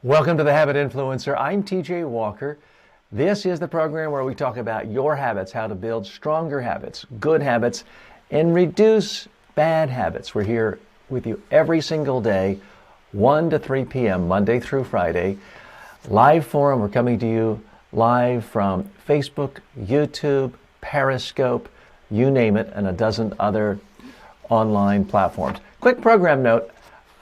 Welcome to The Habit Influencer. I'm TJ Walker. This is the program where we talk about your habits, how to build stronger habits, good habits, and reduce bad habits. We're here with you every single day, 1 to 3 p.m., Monday through Friday. Live forum, we're coming to you live from Facebook, YouTube, Periscope, you name it, and a dozen other online platforms. Quick program note.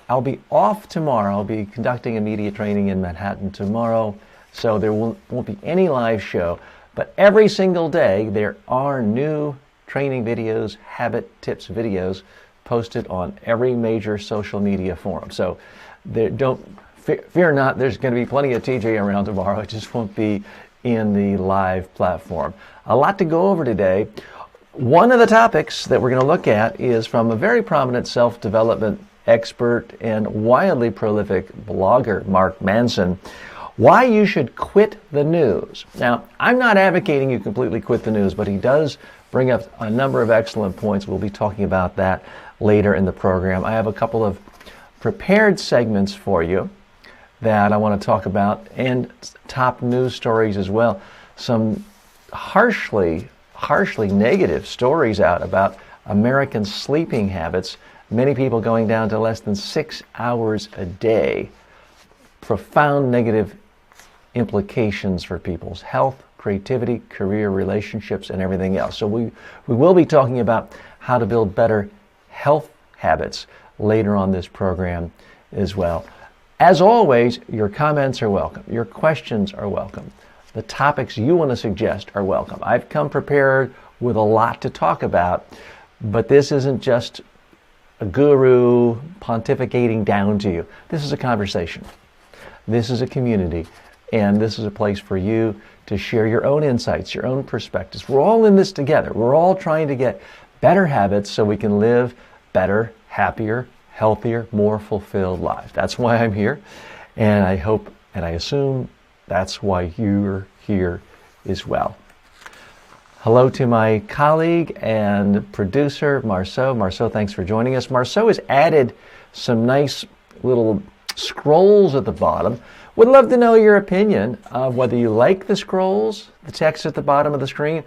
I'll be off tomorrow. I'll be conducting a media training in Manhattan tomorrow, so there won't be any live show. But every single day, there are new training videos, habit tips videos posted on every major social media forum. So fear not, there's going to be plenty of TJ around tomorrow. It just won't be in the live platform. A lot to go over today. One of the topics that we're going to look at is from a very prominent self-development expert and wildly prolific blogger, Mark Manson, why you should quit the news. Now, I'm not advocating you completely quit the news, but he does bring up a number of excellent points. We'll be talking about that later in the program. I have a couple of prepared segments for you that I want to talk about, and top news stories as well. Some harshly negative stories out about American sleeping habits. Many people going down to less than 6 hours a day. Profound negative implications for people's health, creativity, career, relationships, and everything else. So we will be talking about how to build better health habits later on this program as well. As always, your comments are welcome. Your questions are welcome. The topics you want to suggest are welcome. I've come prepared with a lot to talk about, but this isn't just a guru pontificating down to you. This is a conversation. This is a community, and this is a place for you to share your own insights, your own perspectives. We're all in this together. We're all trying to get better habits so we can live better, happier, healthier, more fulfilled lives. That's why I'm here, and I hope and I assume that's why you're here as well. Hello to my colleague and producer, Marceau. Marceau, thanks for joining us. Marceau has added some nice little scrolls at the bottom. Would love to know your opinion of whether you like the scrolls, the text at the bottom of the screen,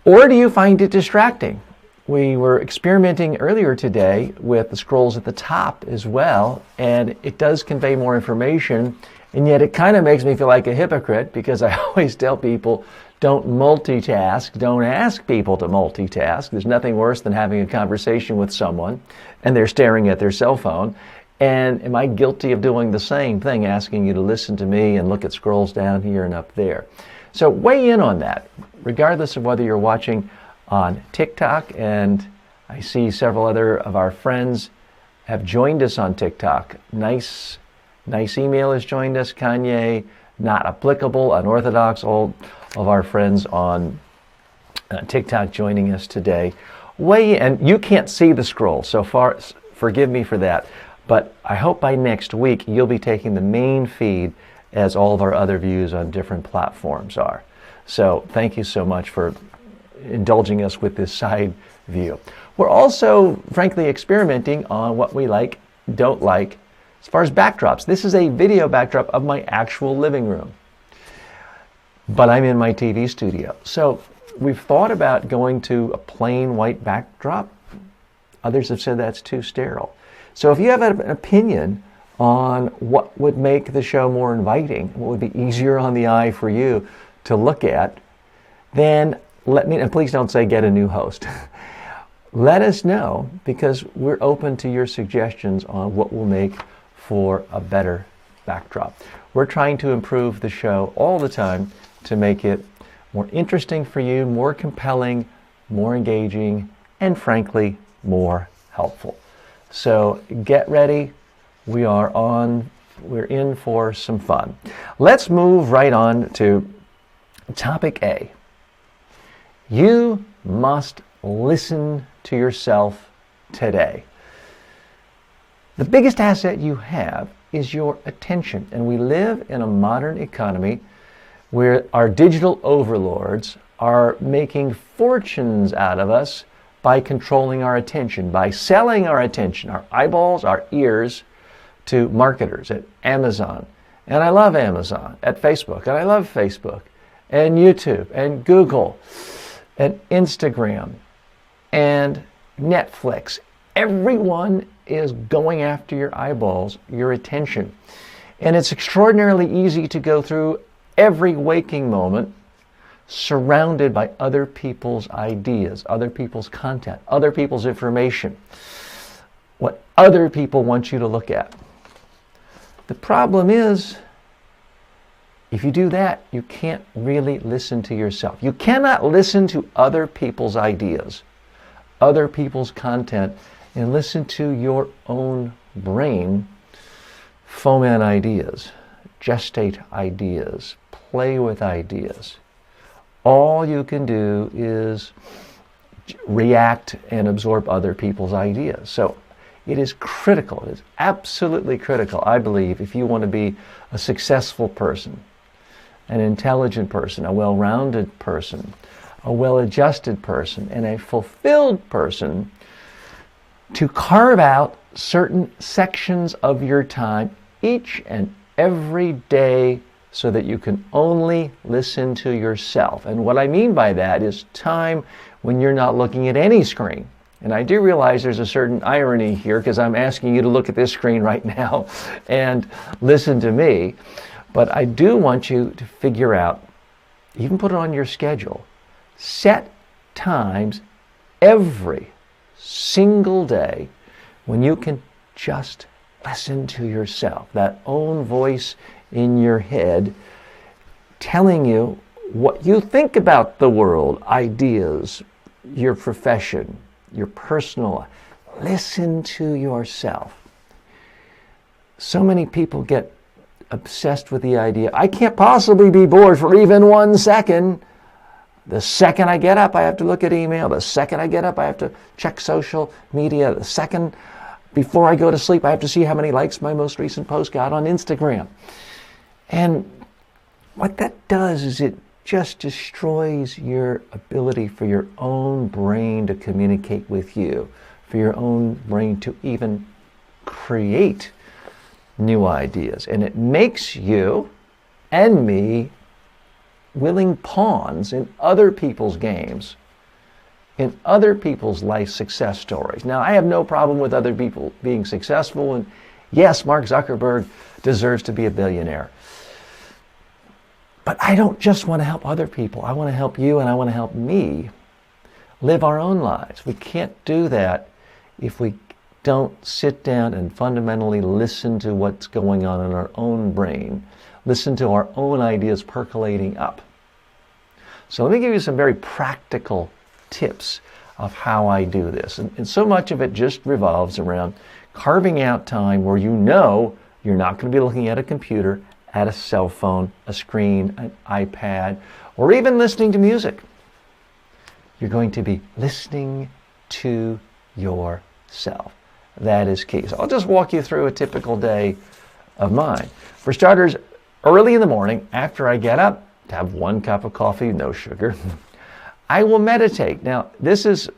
or do you find it distracting? We were experimenting earlier today with the scrolls at the top as well, and it does convey more information, and yet it kind of makes me feel like a hypocrite because I always tell people, don't multitask. Don't ask people to multitask. There's nothing worse than having a conversation with someone and they're staring at their cell phone. And am I guilty of doing the same thing, asking you to listen to me and look at scrolls down here and up there? So weigh in on that, regardless of whether you're watching on TikTok, and I see several other of our friends have joined us on TikTok. Nice email has joined us. Kanye, not applicable, unorthodox, all of our friends on TikTok joining us today. And you can't see the scroll, so far, forgive me for that. But I hope by next week you'll be taking the main feed as all of our other views on different platforms are. So thank you so much for indulging us with this side view. We're also, frankly, experimenting on what we like, don't like, as far as backdrops. This is a video backdrop of my actual living room, but I'm in my TV studio. So we've thought about going to a plain white backdrop. Others have said that's too sterile. So if you have an opinion on what would make the show more inviting, what would be easier on the eye for you to look at, then let me, and please don't say get a new host. Let us know, because we're open to your suggestions on what will make for a better backdrop. We're trying to improve the show all the time to make it more interesting for you, more compelling, more engaging, and frankly, more helpful. So get ready. We're in for some fun. Let's move right on to topic A. You must listen to yourself today. The biggest asset you have is your attention, and we live in a modern economy where our digital overlords are making fortunes out of us by controlling our attention, by selling our attention, our eyeballs, our ears, to marketers at Amazon and I love Amazon, at Facebook, and I love Facebook, and YouTube, and Google, and Instagram, and Netflix. Everyone is going after your eyeballs, your attention. And it's extraordinarily easy to go through every waking moment surrounded by other people's ideas, other people's content, other people's information, what other people want you to look at. The problem is, if you do that, you can't really listen to yourself. You cannot listen to other people's ideas, other people's content, and listen to your own brain foment ideas, gestate ideas, play with ideas. All you can do is react and absorb other people's ideas. So it is critical, it is absolutely critical, I believe, if you want to be a successful person, an intelligent person, a well-rounded person, a well-adjusted person, and a fulfilled person, to carve out certain sections of your time each and every day so that you can only listen to yourself. And what I mean by that is time when you're not looking at any screen. And I do realize there's a certain irony here because I'm asking you to look at this screen right now and listen to me. But I do want you to figure out, even put it on your schedule, set times every single day when you can just listen to yourself, that own voice in your head telling you what you think about the world, ideas, your profession, your personal life. Listen to yourself. So many people get obsessed with the idea, I can't possibly be bored for even 1 second. The second I get up, I have to look at email. The second I get up, I have to check social media. The second before I go to sleep, I have to see how many likes my most recent post got on Instagram. And what that does is it just destroys your ability for your own brain to communicate with you, for your own brain to even create new ideas. And it makes you and me willing pawns in other people's games, in other people's life success stories. Now, I have no problem with other people being successful, and yes, Mark Zuckerberg deserves to be a billionaire. But I don't just want to help other people. I want to help you and I want to help me live our own lives. We can't do that if we don't sit down and fundamentally listen to what's going on in our own brain, listen to our own ideas percolating up. So let me give you some very practical tips of how I do this. And so much of it just revolves around carving out time where you know you're not going to be looking at a computer, at a cell phone, a screen, an iPad, or even listening to music. You're going to be listening to yourself. That is key. So I'll just walk you through a typical day of mine. For starters, early in the morning, after I get up, to have 1 cup of coffee, no sugar, I will meditate. Now, this is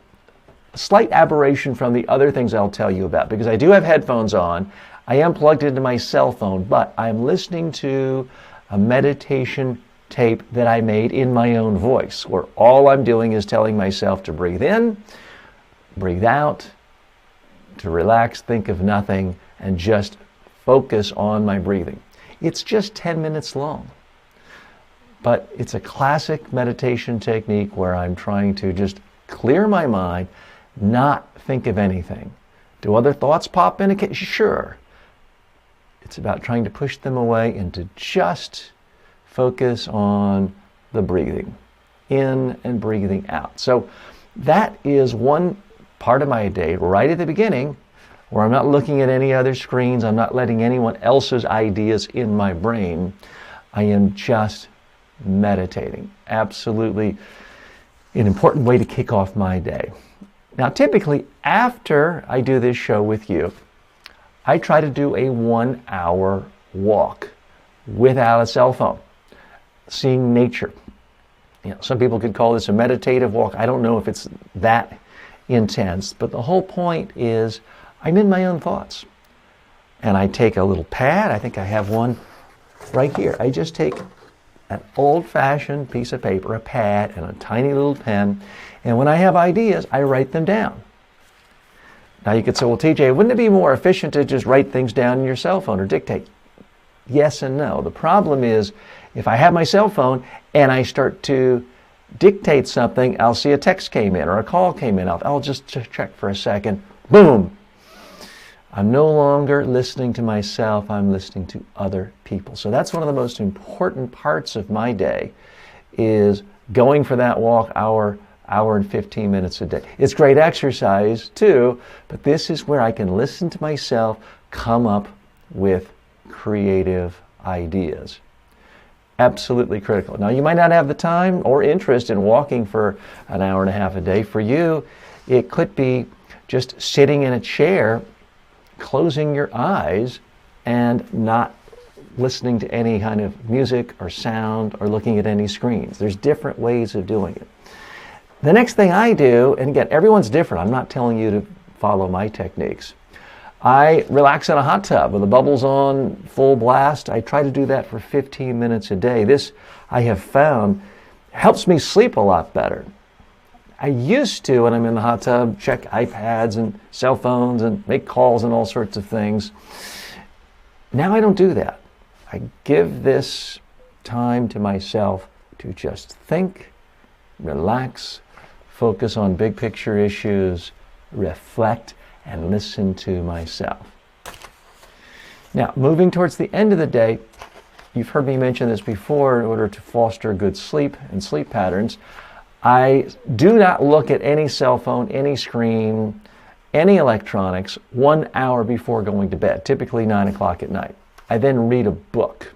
a slight aberration from the other things I'll tell you about, because I do have headphones on. I am plugged into my cell phone, but I'm listening to a meditation tape that I made in my own voice, where all I'm doing is telling myself to breathe in, breathe out, to relax, think of nothing, and just focus on my breathing. It's just 10 minutes long, but it's a classic meditation technique where I'm trying to just clear my mind, not think of anything. Do other thoughts pop in? Sure. It's about trying to push them away and to just focus on the breathing in and breathing out. So that is one part of my day right at the beginning where I'm not looking at any other screens. I'm not letting anyone else's ideas in my brain. I am just meditating. Absolutely an important way to kick off my day. Now, typically after I do this show with you, I try to do a 1-hour walk without a cell phone, seeing nature. Some people could call this a meditative walk. I don't know if it's that intense, but the whole point is I'm in my own thoughts. And I take a little pad, I think I have one right here. I just take an old-fashioned piece of paper, a pad, and a tiny little pen, and when I have ideas, I write them down. Now you could say, well, TJ, wouldn't it be more efficient to just write things down in your cell phone or dictate? Yes and no. The problem is, if I have my cell phone and I start to dictate something, I'll see a text came in or a call came in. I'll just check for a second. Boom! I'm no longer listening to myself, I'm listening to other people. So that's one of the most important parts of my day, is going for that walk hour and 15 minutes a day. It's great exercise too, but this is where I can listen to myself, come up with creative ideas. Absolutely critical. Now, you might not have the time or interest in walking for an hour and a half a day. For you, it could be just sitting in a chair, closing your eyes, and not listening to any kind of music or sound or looking at any screens. There's different ways of doing it. The next thing I do, and again, everyone's different. I'm not telling you to follow my techniques. I relax in a hot tub with the bubbles on full blast. I try to do that for 15 minutes a day. This, I have found, helps me sleep a lot better. I used to, when I'm in the hot tub, check iPads and cell phones and make calls and all sorts of things. Now I don't do that. I give this time to myself to just think, relax, focus on big picture issues, reflect, and listen to myself. Now, moving towards the end of the day, you've heard me mention this before, in order to foster good sleep and sleep patterns, I do not look at any cell phone, any screen, any electronics 1 hour before going to bed, typically 9 o'clock at night. I then read a book.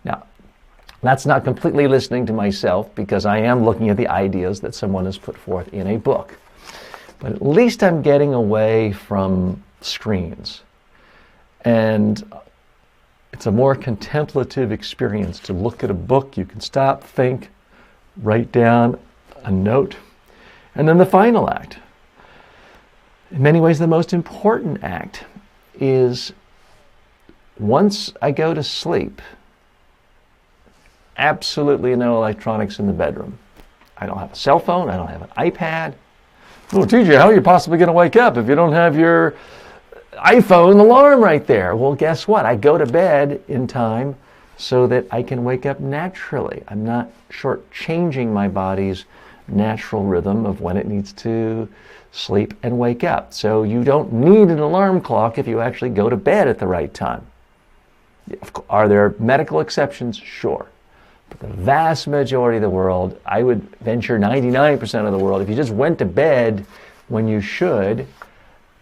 Now, that's not completely listening to myself, because I am looking at the ideas that someone has put forth in a book. But at least I'm getting away from screens. And it's a more contemplative experience to look at a book. You can stop, think, write down a note. And then the final act, in many ways the most important act, is once I go to sleep, absolutely no electronics in the bedroom. I don't have a cell phone, I don't have an iPad. Well, TJ, how are you possibly going to wake up if you don't have your iPhone alarm right there? Well, guess what? I go to bed in time so that I can wake up naturally. I'm not shortchanging my body's natural rhythm of when it needs to sleep and wake up. So you don't need an alarm clock if you actually go to bed at the right time. Are there medical exceptions? Sure. But the vast majority of the world, I would venture 99% of the world, if you just went to bed when you should,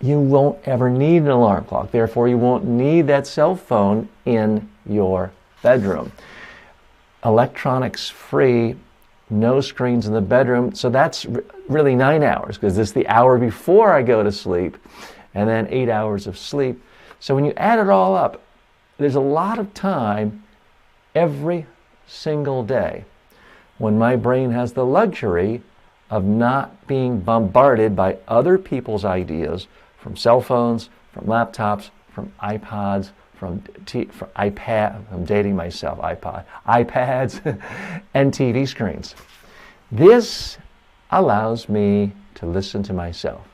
you won't ever need an alarm clock. Therefore, you won't need that cell phone in your bedroom. Electronics free, no screens in the bedroom. So that's really 9 hours, because it's the hour before I go to sleep, and then 8 hours of sleep. So when you add it all up, there's a lot of time every single day when my brain has the luxury of not being bombarded by other people's ideas from cell phones, from laptops, from iPods, from iPad, I'm dating myself, iPads, and TV screens. This allows me to listen to myself,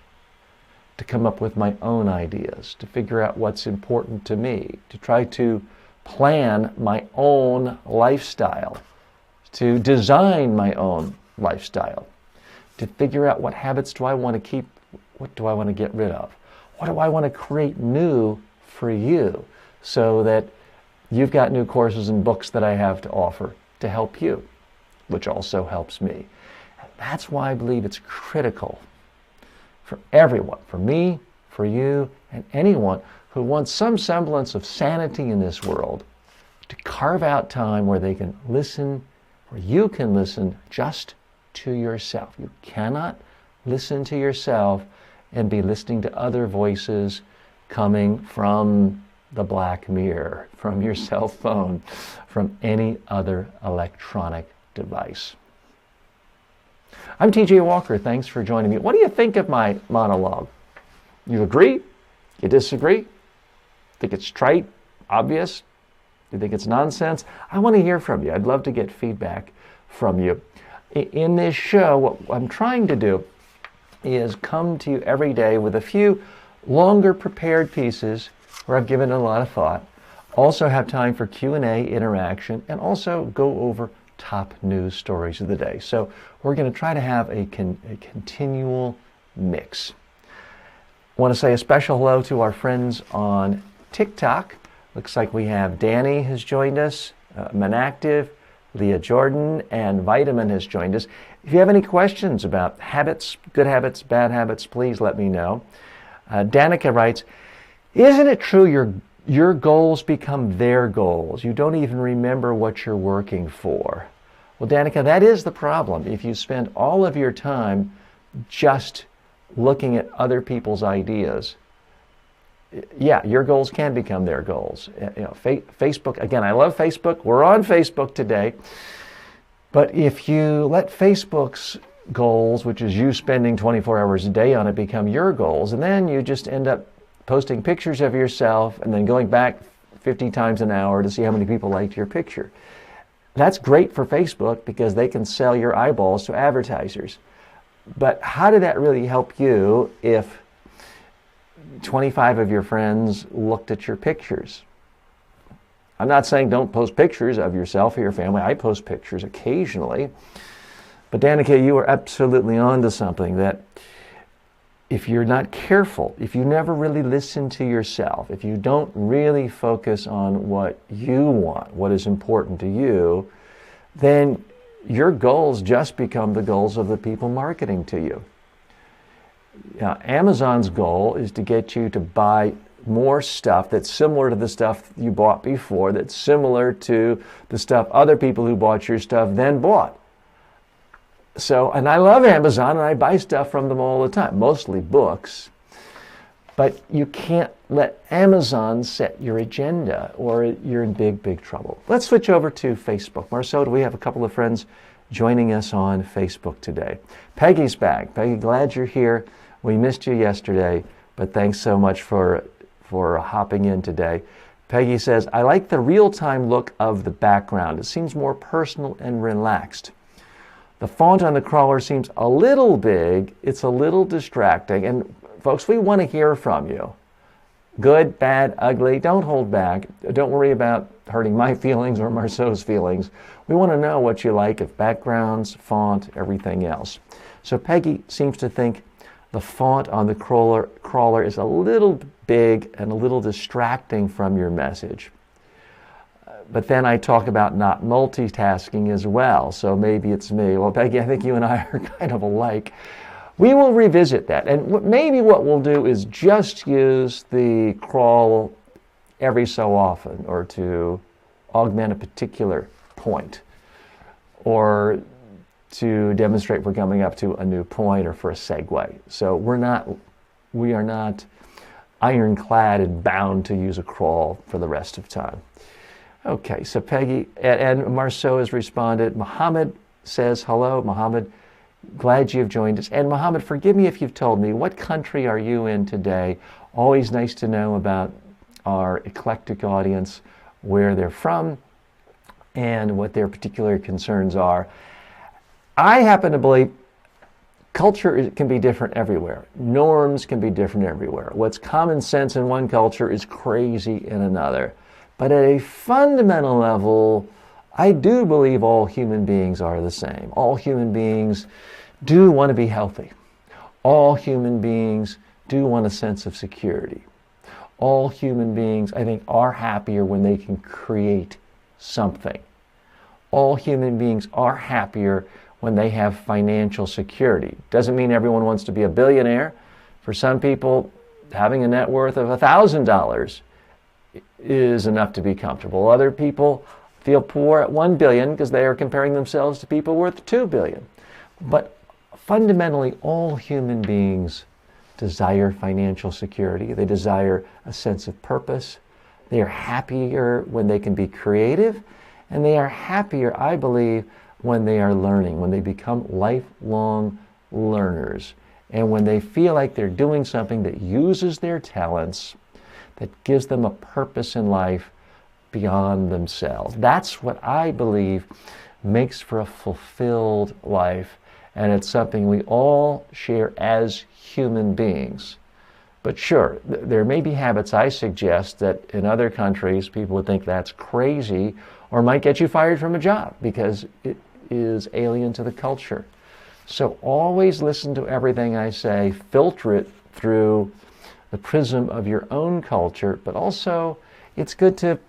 to come up with my own ideas, to figure out what's important to me, to try to plan my own lifestyle, to design my own lifestyle, to figure out what habits do I want to keep, what do I want to get rid of, what do I want to create new for you, so that you've got new courses and books that I have to offer to help you, which also helps me. And that's why I believe it's critical for everyone, for me, for you, and anyone who wants some semblance of sanity in this world, to carve out time where they can listen, where you can listen just to yourself. You cannot listen to yourself and be listening to other voices coming from the black mirror, from your cell phone, from any other electronic device. I'm TJ Walker. Thanks for joining me. What do you think of my monologue? You agree? You disagree? Think it's trite? Obvious? you think it's nonsense? I want to hear from you. I'd love to get feedback from you. In this show, what I'm trying to do is come to you every day with a few longer prepared pieces where I've given it a lot of thought. Also have time for Q&A interaction, and also go over top news stories of the day. So we're going to try to have a continual mix. I want to say a special hello to our friends on TikTok. Looks like we have Danny has joined us, Manactive, Leah Jordan, and Vitamin has joined us. If you have any questions about habits, good habits, bad habits, please let me know. Danica writes, isn't it true your goals become their goals? You don't even remember what you're working for. Well, Danica, that is the problem. If you spend all of your time just looking at other people's ideas, yeah, your goals can become their goals. Facebook, again, I love Facebook. We're on Facebook today. But if you let Facebook's goals, which is you spending 24 hours a day on it, become your goals, and then you just end up posting pictures of yourself and then going back 50 times an hour to see how many people liked your picture. That's great for Facebook because they can sell your eyeballs to advertisers. But how did that really help you if 25 of your friends looked at your pictures? I'm not saying don't post pictures of yourself or your family. I post pictures occasionally. But Danica, you are absolutely on to something, that if you're not careful, if you never really listen to yourself, if you don't really focus on what you want, what is important to you, then your goals just become the goals of the people marketing to you. Now, Amazon's goal is to get you to buy more stuff that's similar to the stuff you bought before, that's similar to the stuff other people who bought your stuff then bought. So, and I love Amazon and I buy stuff from them all the time, mostly books. But you can't let Amazon set your agenda or you're in big, big trouble. Let's switch over to Facebook. Marceau, do we have a couple of friends joining us on Facebook today? Peggy's back. Peggy, glad you're here. We missed you yesterday, but thanks so much for hopping in today. Peggy says, I like the real-time look of the background. It seems more personal and relaxed. The font on the crawler seems a little big. It's a little distracting. And folks, we want to hear from you. Good, bad, ugly, don't hold back. Don't worry about hurting my feelings or Marceau's feelings. We want to know what you like of backgrounds, font, everything else. So Peggy seems to think the font on the crawler is a little big and a little distracting from your message. But then I talk about not multitasking as well, so maybe it's me. Well, Peggy, I think you and I are kind of alike. We will revisit that, and maybe what we'll do is just use the crawl every so often, or to augment a particular point, or to demonstrate we're coming up to a new point, or for a segue. So we are not ironclad and bound to use a crawl for the rest of time. Okay, so Peggy and Marceau has responded. Mohammed says, hello, Mohammed. Glad you've joined us. And Mohammed, forgive me if you've told me, what country are you in today? Always nice to know about our eclectic audience, where they're from, and what their particular concerns are. I happen to believe culture can be different everywhere. Norms can be different everywhere. What's common sense in one culture is crazy in another. But at a fundamental level, I do believe all human beings are the same. All human beings do want to be healthy. All human beings do want a sense of security. All human beings, I think, are happier when they can create something. All human beings are happier when they have financial security. Doesn't mean everyone wants to be a billionaire. For some people, having a net worth of $1,000 is enough to be comfortable. Other people feel poor at $1 billion because they are comparing themselves to people worth $2 billion. But fundamentally, all human beings desire financial security. They desire a sense of purpose. They are happier when they can be creative, and they are happier, I believe, when they are learning, when they become lifelong learners, and when they feel like they're doing something that uses their talents, that gives them a purpose in life beyond themselves. That's what I believe makes for a fulfilled life, and it's something we all share as human beings. But sure, there may be habits I suggest that in other countries people would think that's crazy or might get you fired from a job because it is alien to the culture. So always listen to everything I say, filter it through the prism of your own culture, but also it's good to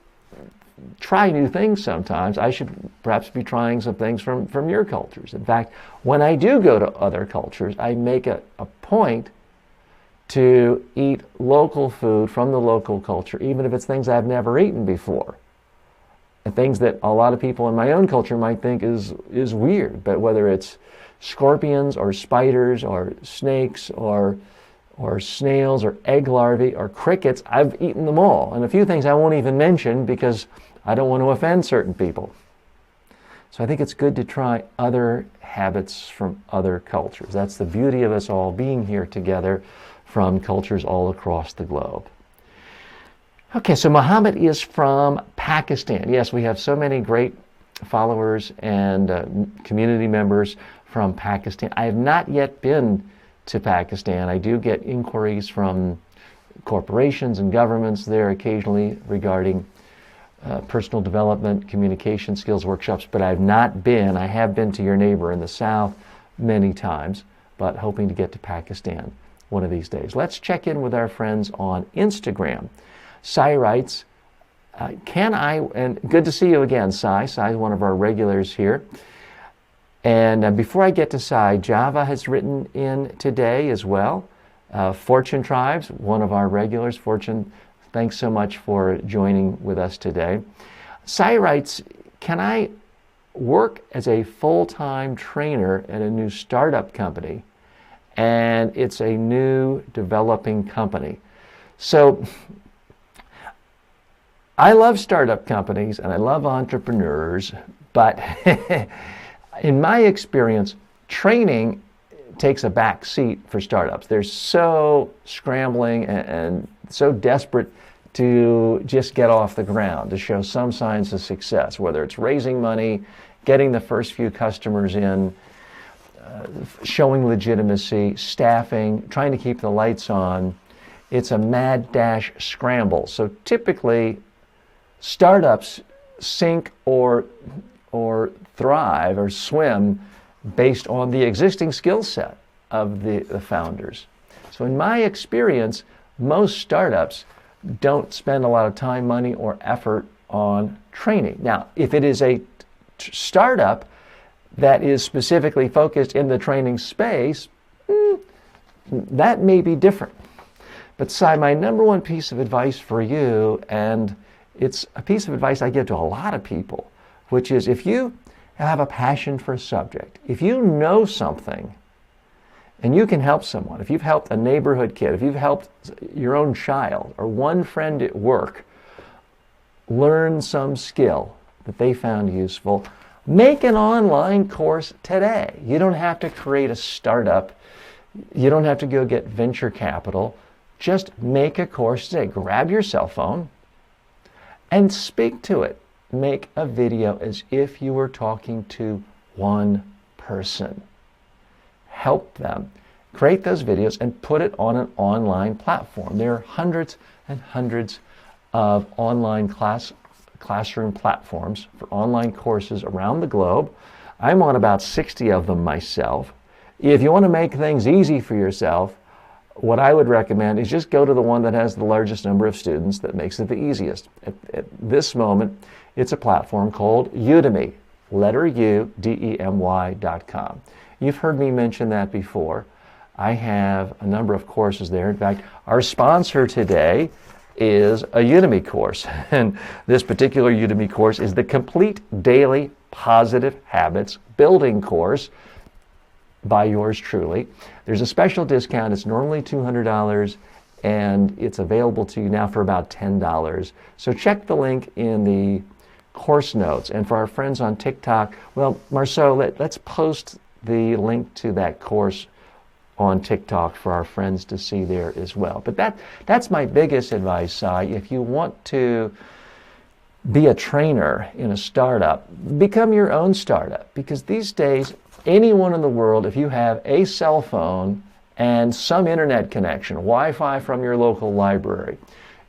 try new things sometimes. I should perhaps be trying some things from your cultures. In fact, when I do go to other cultures, I make a point to eat local food from the local culture, even if it's things I've never eaten before. And things that a lot of people in my own culture might think is weird. But whether it's scorpions or spiders or snakes or snails or egg larvae or crickets, I've eaten them all. And a few things I won't even mention because I don't want to offend certain people. So I think it's good to try other habits from other cultures. That's the beauty of us all being here together from cultures all across the globe. Okay, so Muhammad is from Pakistan. Yes, we have so many great followers and community members from Pakistan. I have not yet been to Pakistan. I do get inquiries from corporations and governments there occasionally regarding personal development, communication skills workshops, but I've not been. I have been to your neighbor in the south many times, but hoping to get to Pakistan one of these days. Let's check in with our friends on Instagram. Sai writes, and good to see you again, Sai. Sai is one of our regulars here. And before I get to Sai, Java has written in today as well. Fortune Tribes, one of our regulars. Fortune, thanks so much for joining with us today. Sai writes, can I work as a full-time trainer at a new startup company? And it's a new developing company. So I love startup companies and I love entrepreneurs, but in my experience, training takes a back seat for startups. They're so scrambling and so desperate to just get off the ground, to show some signs of success, whether it's raising money, getting the first few customers in, showing legitimacy, staffing, trying to keep the lights on. It's a mad dash scramble. So typically, startups sink or thrive or swim based on the existing skill set of the founders. So in my experience, most startups don't spend a lot of time, money, or effort on training. Now, if it is a startup that is specifically focused in the training space, that may be different. But Sai, my number one piece of advice for you, and it's a piece of advice I give to a lot of people, which is if you have a passion for a subject, if you know something and you can help someone, if you've helped a neighborhood kid, if you've helped your own child or one friend at work learn some skill that they found useful, make an online course today. You don't have to create a startup. You don't have to go get venture capital. Just make a course today. Grab your cell phone and speak to it. Make a video as if you were talking to one person. Help them. Create those videos and put it on an online platform. There are hundreds and hundreds of online classroom platforms for online courses around the globe. I'm on about 60 of them myself. If you want to make things easy for yourself, what I would recommend is just go to the one that has the largest number of students that makes it the easiest. At this moment, it's a platform called Udemy, letter U, DEMY.com. You've heard me mention that before. I have a number of courses there. In fact, our sponsor today is a Udemy course. And this particular Udemy course is the Complete Daily Positive Habits Building course by yours truly. There's a special discount. It's normally $200 and it's available to you now for about $10. So check the link in the course notes. And for our friends on TikTok, well, Marceau, let's post the link to that course on TikTok for our friends to see there as well. But that's my biggest advice, Sai. If you want to be a trainer in a startup, become your own startup. Because these days, anyone in the world, if you have a cell phone and some internet connection, Wi-Fi from your local library,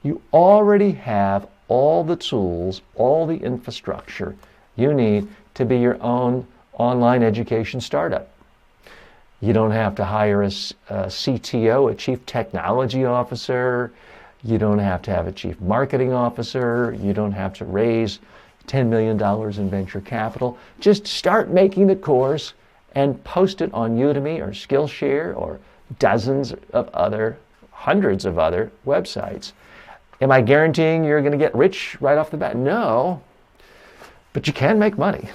you already have all the tools, all the infrastructure you need to be your own online education startup. You don't have to hire a CTO, a Chief Technology Officer. You don't have to have a Chief Marketing Officer. You don't have to raise $10 million in venture capital. Just start making the course and post it on Udemy or Skillshare or dozens of other, hundreds of other websites. Am I guaranteeing you're going to get rich right off the bat? No, but you can make money.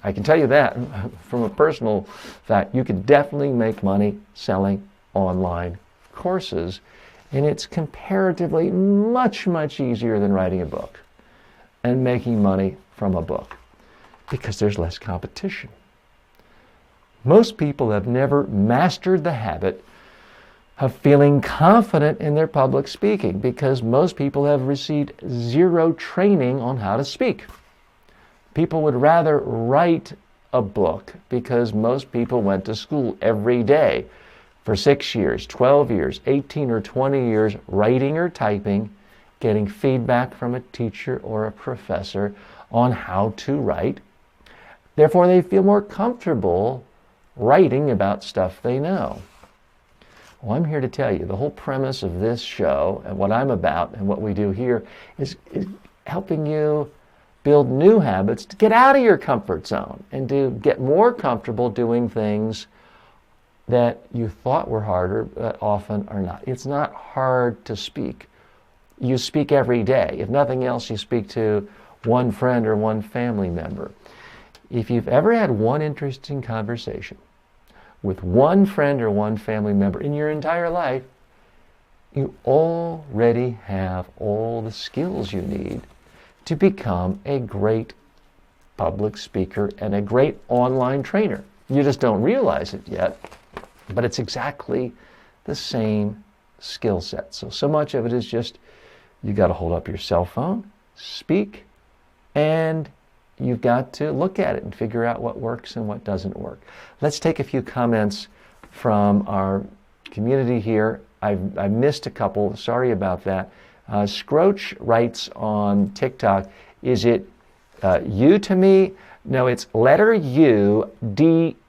I can tell you that from a personal fact. You can definitely make money selling online courses, and it's comparatively much, much easier than writing a book and making money from a book because there's less competition. Most people have never mastered the habit of feeling confident in their public speaking because most people have received zero training on how to speak. People would rather write a book because most people went to school every day for 6 years, 12 years, 18 or 20 years, writing or typing, getting feedback from a teacher or a professor on how to write. Therefore, they feel more comfortable writing about stuff they know. Well, I'm here to tell you the whole premise of this show and what I'm about and what we do here is helping you build new habits to get out of your comfort zone and to get more comfortable doing things that you thought were harder but often are not. It's not hard to speak. You speak every day. If nothing else, you speak to one friend or one family member. If you've ever had one interesting conversation with one friend or one family member in your entire life, you already have all the skills you need to become a great public speaker and a great online trainer. You just don't realize it yet, but it's exactly the same skill set. So much of it is just you got to hold up your cell phone, speak, and you've got to look at it and figure out what works and what doesn't work. Let's take a few comments from our community here. I missed a couple. Sorry about that. Scroach writes on TikTok, is it you to me? No, it's letter U, DEMY.com.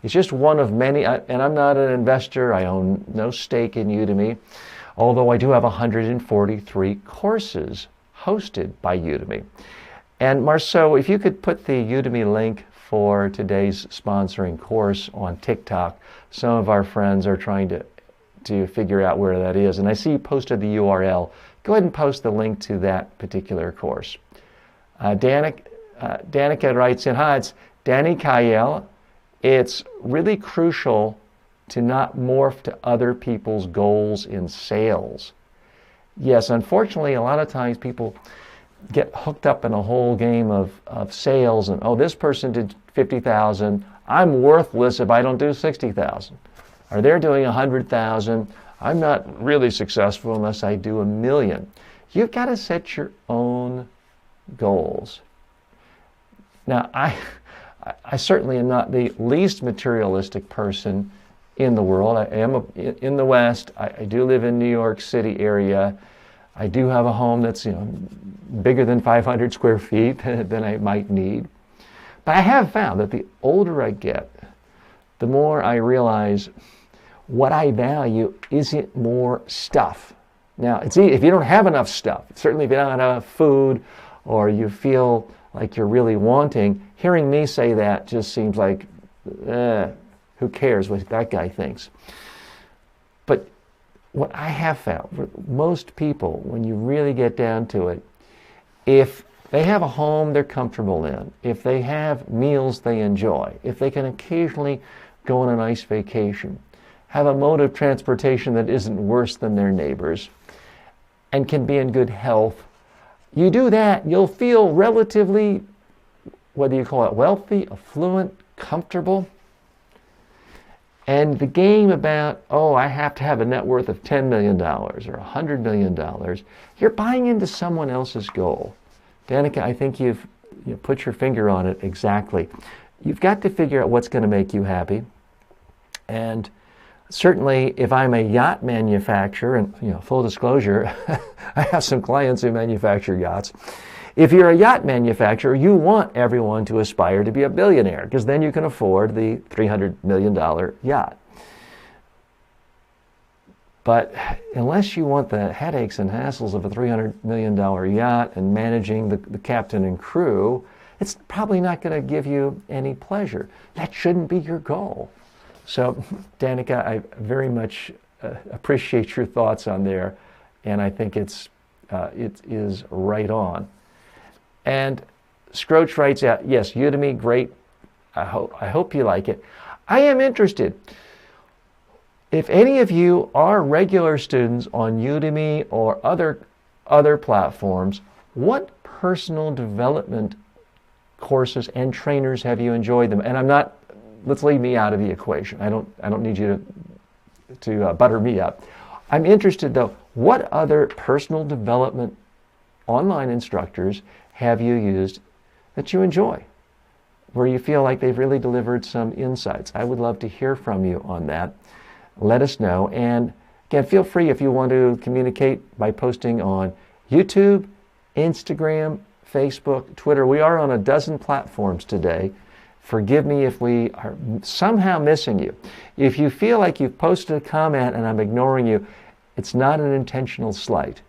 It's just one of many, and I'm not an investor. I own no stake in Udemy, although I do have 143 courses hosted by Udemy. And Marceau, if you could put the Udemy link for today's sponsoring course on TikTok. Some of our friends are trying to figure out where that is. And I see you posted the URL. Go ahead and post the link to that particular course. Danica writes in, hi, it's Danny Kyle. It's really crucial to not morph to other people's goals in sales. Yes, unfortunately, a lot of times people get hooked up in a whole game of sales and, oh, this person did 50,000. I'm worthless if I don't do 60,000. Or they're doing 100,000. I'm not really successful unless I do 1 million. You've got to set your own goals. Now, I certainly am not the least materialistic person in the world. I am in the West. I do live in New York City area. I do have a home that's bigger than 500 square feet than I might need. But I have found that the older I get, the more I realize what I value isn't more stuff. Now, it's easy if you don't have enough stuff, certainly if you don't have enough food or you feel like you're really wanting, hearing me say that just seems like, who cares what that guy thinks. But what I have found, for most people, when you really get down to it, if they have a home they're comfortable in, if they have meals they enjoy, if they can occasionally go on a nice vacation, have a mode of transportation that isn't worse than their neighbors, and can be in good health, you do that, you'll feel relatively, whether you call it wealthy, affluent, comfortable. And the game about, oh, I have to have a net worth of $10 million or $100 million, you're buying into someone else's goal. Danica, I think you've put your finger on it exactly. You've got to figure out what's going to make you happy. And certainly, if I'm a yacht manufacturer, and full disclosure, I have some clients who manufacture yachts. If you're a yacht manufacturer, you want everyone to aspire to be a billionaire, because then you can afford the $300 million yacht. But unless you want the headaches and hassles of a $300 million yacht and managing the captain and crew, it's probably not going to give you any pleasure. That shouldn't be your goal. So, Danica, I very much appreciate your thoughts on there, and I think it is right on. And Scroach writes out, yes, Udemy, great. I hope you like it. I am interested. If any of you are regular students on Udemy or other platforms, what personal development courses and trainers have you enjoyed them? And let's leave me out of the equation. I don't need you to butter me up. I'm interested though, what other personal development online instructors have you used that you enjoy, where you feel like they've really delivered some insights? I would love to hear from you on that. Let us know. And again, feel free if you want to communicate by posting on YouTube, Instagram, Facebook, Twitter. We are on a dozen platforms today. Forgive me if we are somehow missing you. If you feel like you've posted a comment and I'm ignoring you, it's not an intentional slight.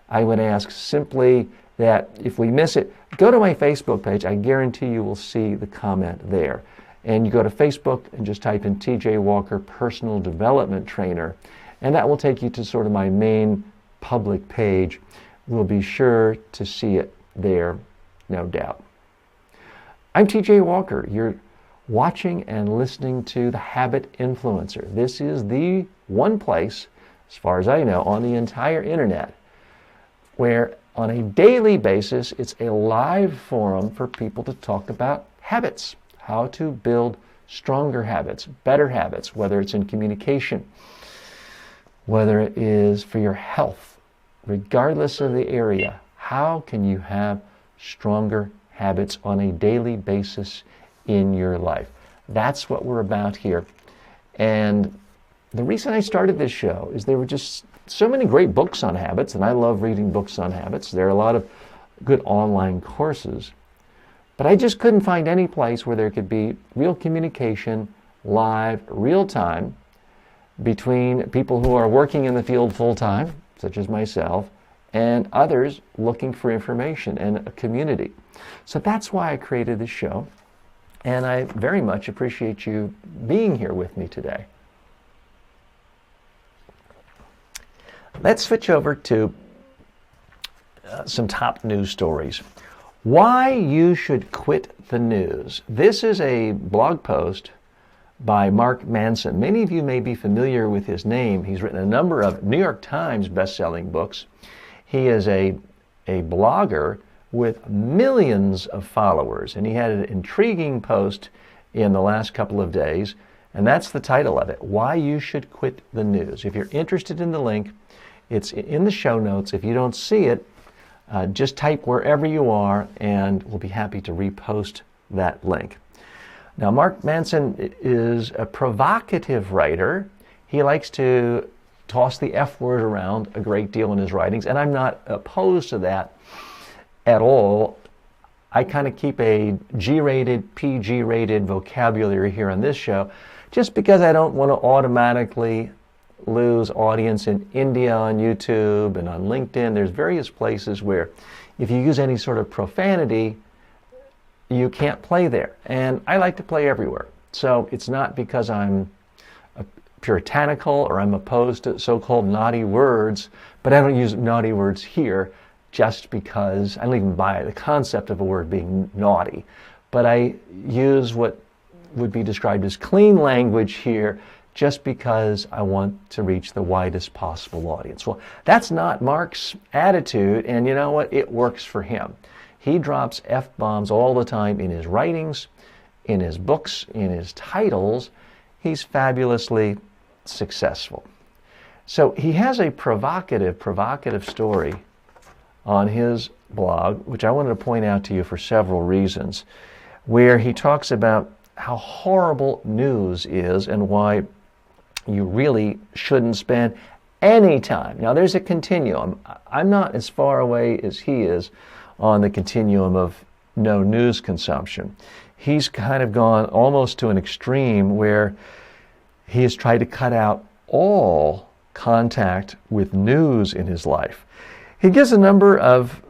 I would ask simply that if we miss it, go to my Facebook page. I guarantee you will see the comment there. And you go to Facebook and just type in TJ Walker Personal Development Trainer, and that will take you to sort of my main public page. We'll be sure to see it there, no doubt. I'm TJ Walker. You're watching and listening to The Habit Influencer. This is the one place, as far as I know, on the entire internet where on a daily basis, it's a live forum for people to talk about habits, how to build stronger habits, better habits, whether it's in communication, whether it is for your health, regardless of the area. How can you have stronger habits on a daily basis in your life? That's what we're about here. And the reason I started this show is there were just so many great books on habits, and I love reading books on habits. There are a lot of good online courses, but I just couldn't find any place where there could be real communication, live, real time, between people who are working in the field full time, such as myself, and others looking for information and a community. So that's why I created this show, and I very much appreciate you being here with me today. Let's switch over to some top news stories. Why you should quit the news. This is a blog post by Mark Manson. Many of you may be familiar with his name. He's written a number of New York Times best-selling books. He is a blogger with millions of followers, and he had an intriguing post in the last couple of days, and that's the title of it, Why You Should Quit the News. If you're interested in the link, it's in the show notes. If you don't see it, just type wherever you are, and we'll be happy to repost that link. Now, Mark Manson is a provocative writer. He likes to toss the F word around a great deal in his writings, and I'm not opposed to that at all. I kind of keep a G-rated, PG-rated vocabulary here on this show, just because I don't want to automatically lose audience in India on YouTube and on LinkedIn. There's various places where if you use any sort of profanity, you can't play there. And I like to play everywhere. So it's not because I'm puritanical or I'm opposed to so-called naughty words, but I don't use naughty words here just because I don't even buy the concept of a word being naughty. But I use what would be described as clean language here just because I want to reach the widest possible audience. Well, that's not Mark's attitude, and you know what? It works for him. He drops F-bombs all the time in his writings, in his books, in his titles. he's fabulously successful. So he has a provocative story on his blog, which I wanted to point out to you for several reasons, where he talks about how horrible news is and why you really shouldn't spend any time. Now, there's a continuum. I'm not as far away as he is on the continuum of no news consumption. He's kind of gone almost to an extreme where he has tried to cut out all contact with news in his life. He gives a number of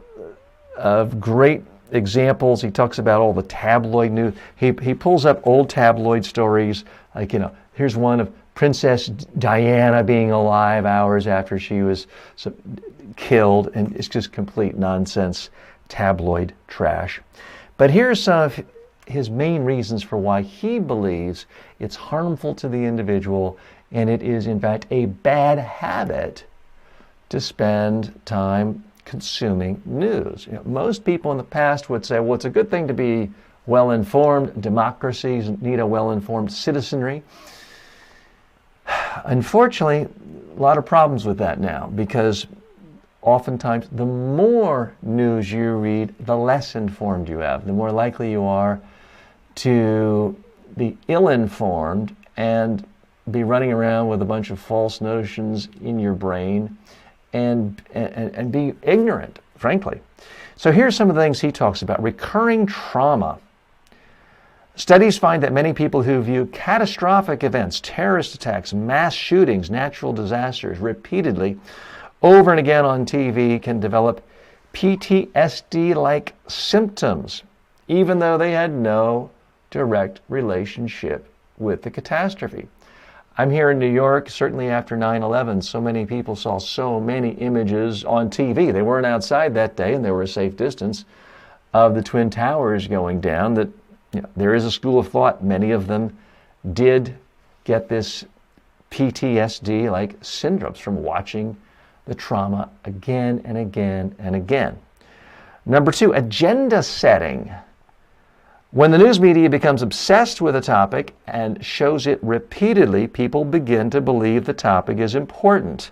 great examples. He talks about all the tabloid news. He pulls up old tabloid stories, like, here's one of Princess Diana being alive hours after she was killed, and it's just complete nonsense, tabloid trash. But here's some of his main reasons for why he believes it's harmful to the individual, and it is in fact a bad habit to spend time consuming news. Most people in the past would say, well, it's a good thing to be well-informed. Democracies need a well-informed citizenry. Unfortunately, a lot of problems with that now, because oftentimes the more news you read, the less informed you have, the more likely you are to be ill-informed and be running around with a bunch of false notions in your brain and be ignorant, frankly. So here's some of the things he talks about. Recurring trauma. Studies find that many people who view catastrophic events, terrorist attacks, mass shootings, natural disasters repeatedly over and again on TV can develop PTSD-like symptoms, even though they had no direct relationship with the catastrophe. I'm here in New York, certainly after 9/11, so many people saw so many images on TV. They weren't outside that day, and they were a safe distance of the Twin Towers going down, that there is a school of thought. Many of them did get this PTSD-like syndromes from watching the trauma again and again and again. Number 2, agenda setting. When the news media becomes obsessed with a topic and shows it repeatedly, people begin to believe the topic is important,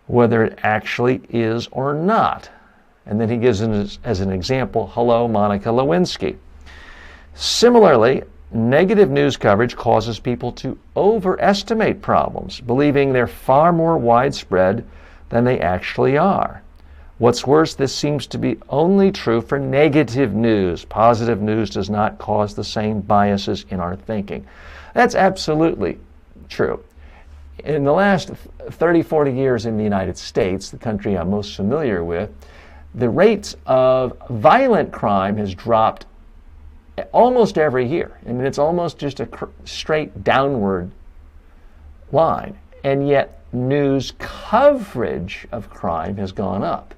whether it actually is or not. And then he gives as an example, hello, Monica Lewinsky. Similarly, negative news coverage causes people to overestimate problems, believing they're far more widespread than they actually are. What's worse, this seems to be only true for negative news. Positive news does not cause the same biases in our thinking. That's absolutely true. In the last 30, 40 years in the United States, the country I'm most familiar with, the rates of violent crime has dropped almost every year. I mean, it's almost just a straight downward line. And yet, news coverage of crime has gone up.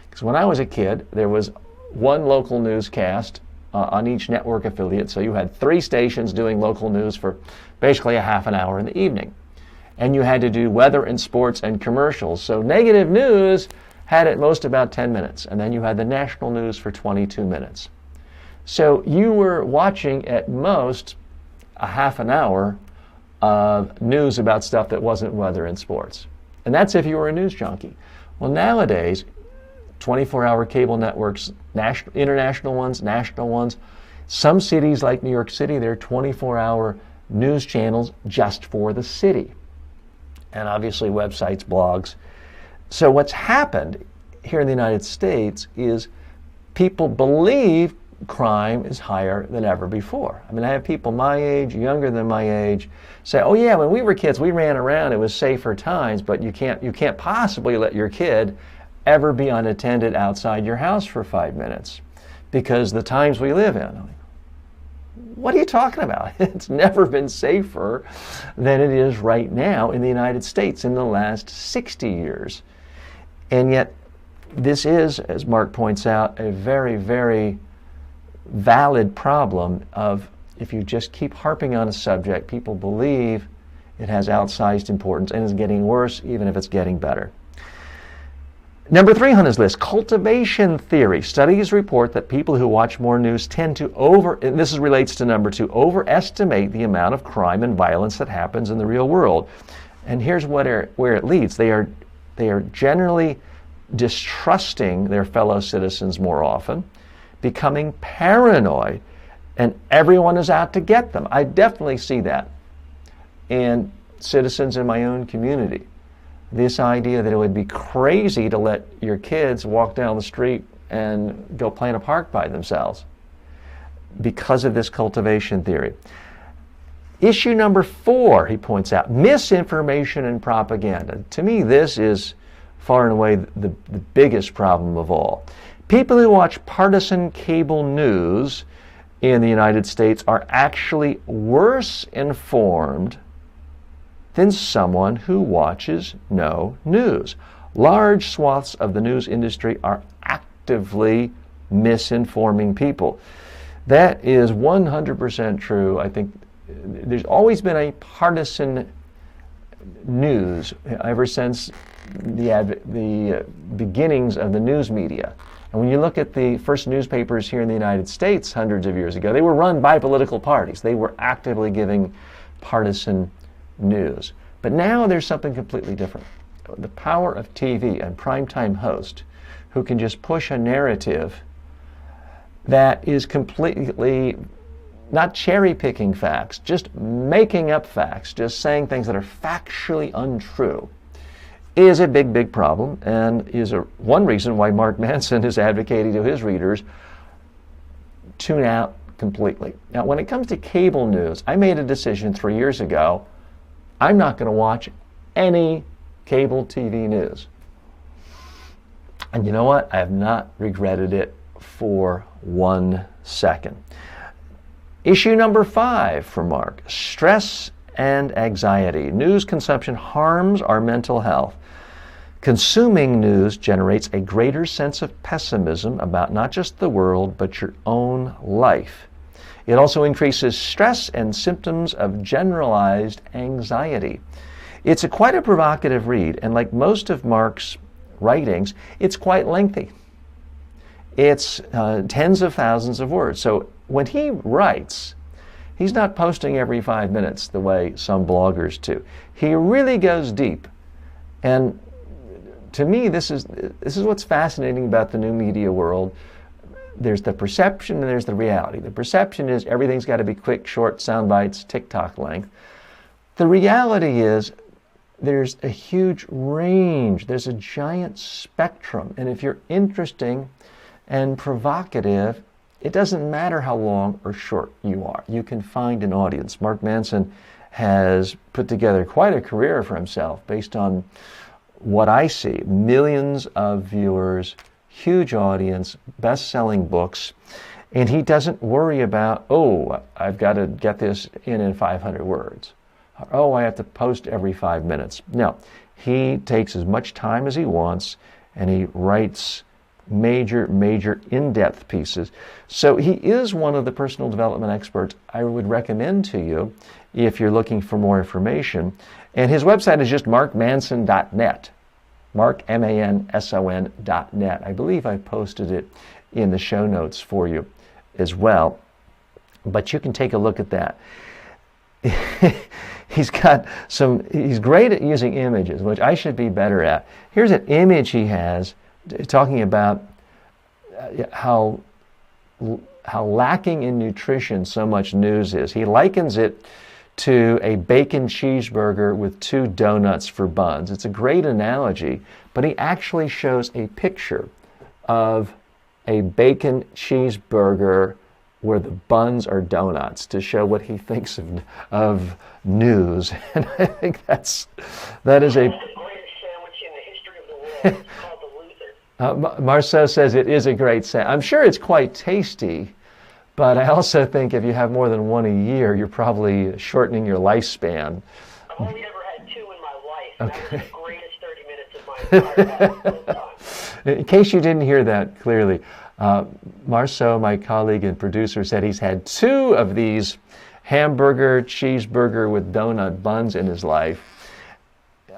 Because when I was a kid, there was one local newscast on each network affiliate. So you had 3 stations doing local news for basically a half an hour in the evening. And you had to do weather and sports and commercials. So negative news had at most about 10 minutes. And then you had the national news for 22 minutes. So you were watching at most a half an hour of news about stuff that wasn't weather and sports. And that's if you were a news junkie. Well, nowadays, 24-hour cable networks, international ones, national ones, some cities like New York City, there are 24-hour news channels just for the city. And obviously websites, blogs. So what's happened here in the United States is people believe crime is higher than ever before. I mean, I have people my age, younger than my age, say, oh yeah, when we were kids, we ran around, it was safer times, but you can't possibly let your kid ever be unattended outside your house for 5 minutes because the times we live in. I'm like, what are you talking about? It's never been safer than it is right now in the United States in the last 60 years. And yet, this is, as Mark points out, a very, very valid problem of if you just keep harping on a subject, people believe it has outsized importance and is getting worse even if it's getting better. Number 3 on his list, cultivation theory. Studies report that people who watch more news tend to and this relates to number 2, overestimate the amount of crime and violence that happens in the real world. And here's where it leads. They are generally distrusting their fellow citizens more often, becoming paranoid, and everyone is out to get them. I definitely see that in citizens in my own community. This idea that it would be crazy to let your kids walk down the street and go play in a park by themselves because of this cultivation theory. Issue number 4, he points out, misinformation and propaganda. To me, this is far and away the biggest problem of all. People who watch partisan cable news in the United States are actually worse informed than someone who watches no news. Large swaths of the news industry are actively misinforming people. That is 100% true. I think there's always been a partisan news ever since the beginnings of the news media. And when you look at the first newspapers here in the United States hundreds of years ago, they were run by political parties. They were actively giving partisan news. But now there's something completely different. The power of TV and primetime host who can just push a narrative that is completely not cherry-picking facts, just making up facts, just saying things that are factually untrue, is a big, big problem, and is one reason why Mark Manson is advocating to his readers tune out completely. Now, when it comes to cable news, I made a decision 3 years ago. I'm not going to watch any cable TV news. And you know what? I have not regretted it for 1 second. Issue number 5 for Mark, stress and anxiety. News consumption harms our mental health. Consuming news generates a greater sense of pessimism about not just the world, but your own life. It also increases stress and symptoms of generalized anxiety. It's quite a provocative read, and like most of Mark's writings, it's quite lengthy. It's tens of thousands of words. So when he writes, he's not posting every 5 minutes the way some bloggers do. He really goes deep. And to me, this is what's fascinating about the new media world. There's the perception and there's the reality. The perception is everything's got to be quick, short, sound bites, TikTok length. The reality is there's a huge range. There's a giant spectrum. And if you're interesting and provocative, it doesn't matter how long or short you are. You can find an audience. Mark Manson has put together quite a career for himself based on what I see. Millions of viewers, huge audience, best-selling books, and he doesn't worry about, oh, I've got to get this in 500 words. Oh, I have to post every 5 minutes. No, he takes as much time as he wants, and he writes major in-depth pieces. So he is one of the personal development experts I would recommend to you if you're looking for more information. And his website is just markmanson.net. markmanson.net. I believe I posted it in the show notes for you as well. But you can take a look at that. He's great at using images, which I should be better at. Here's an image he has talking about how lacking in nutrition so much news is. He likens it to a bacon cheeseburger with 2 donuts for buns. It's a great analogy, but he actually shows a picture of a bacon cheeseburger where the buns are donuts to show what he thinks of news. And I think that is a... That's the greatest sandwich in the history of the world. It's called the loser. Marceau says it is a great sandwich. I'm sure it's quite tasty, but I also think if you have more than one a year, you're probably shortening your lifespan. I've only ever had 2 in my life. Okay. That was the greatest 30 minutes of my entire life. In case you didn't hear that clearly, Marceau, my colleague and producer, said he's had 2 of these hamburger, cheeseburger with donut buns in his life.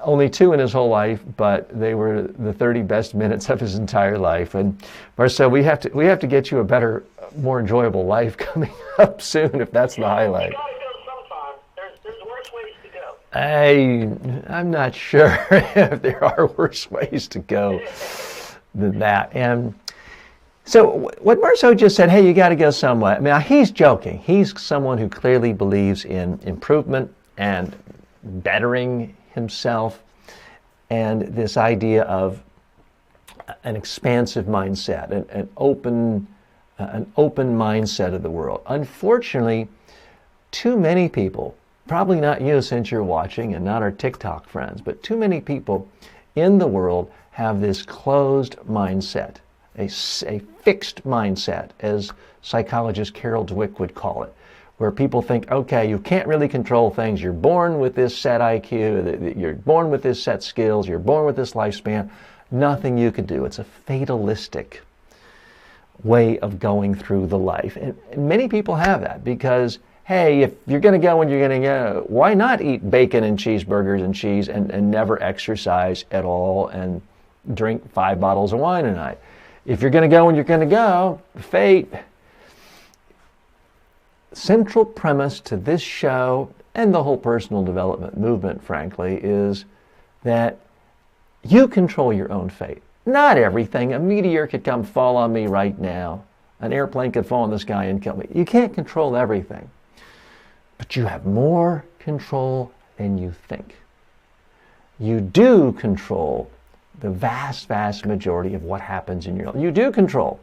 only 2 in his whole life, but they were the 30 best minutes of his entire life. And Marcel, we have to get you a better, more enjoyable life coming up soon, if that's the highlight. You gotta go sometime. There's worse ways to go. I'm not sure if there are worse ways to go than that. And so what Marceau just said, hey, you got to go somewhere. I mean, he's joking. He's someone who clearly believes in improvement and bettering himself, and this idea of an expansive mindset, an open mindset of the world. Unfortunately, too many people, probably not you since you're watching and not our TikTok friends, but too many people in the world have this closed mindset, a fixed mindset, as psychologist Carol Dweck would call it, where people think, okay, you can't really control things. You're born with this set IQ, you're born with this set skills, you're born with this lifespan. Nothing you can do. It's a fatalistic way of going through the life. And many people have that because, hey, if you're going to go when you're going to go, why not eat bacon and cheeseburgers and cheese and never exercise at all and drink 5 bottles of wine a night? If you're going to go when you're going to go, fate. Central premise to this show and the whole personal development movement, frankly, is that you control your own fate. Not everything. A meteor could come fall on me right now. An airplane could fall in the sky and kill me. You can't control everything. But you have more control than you think. You do control the vast, vast majority of what happens in your life. You do control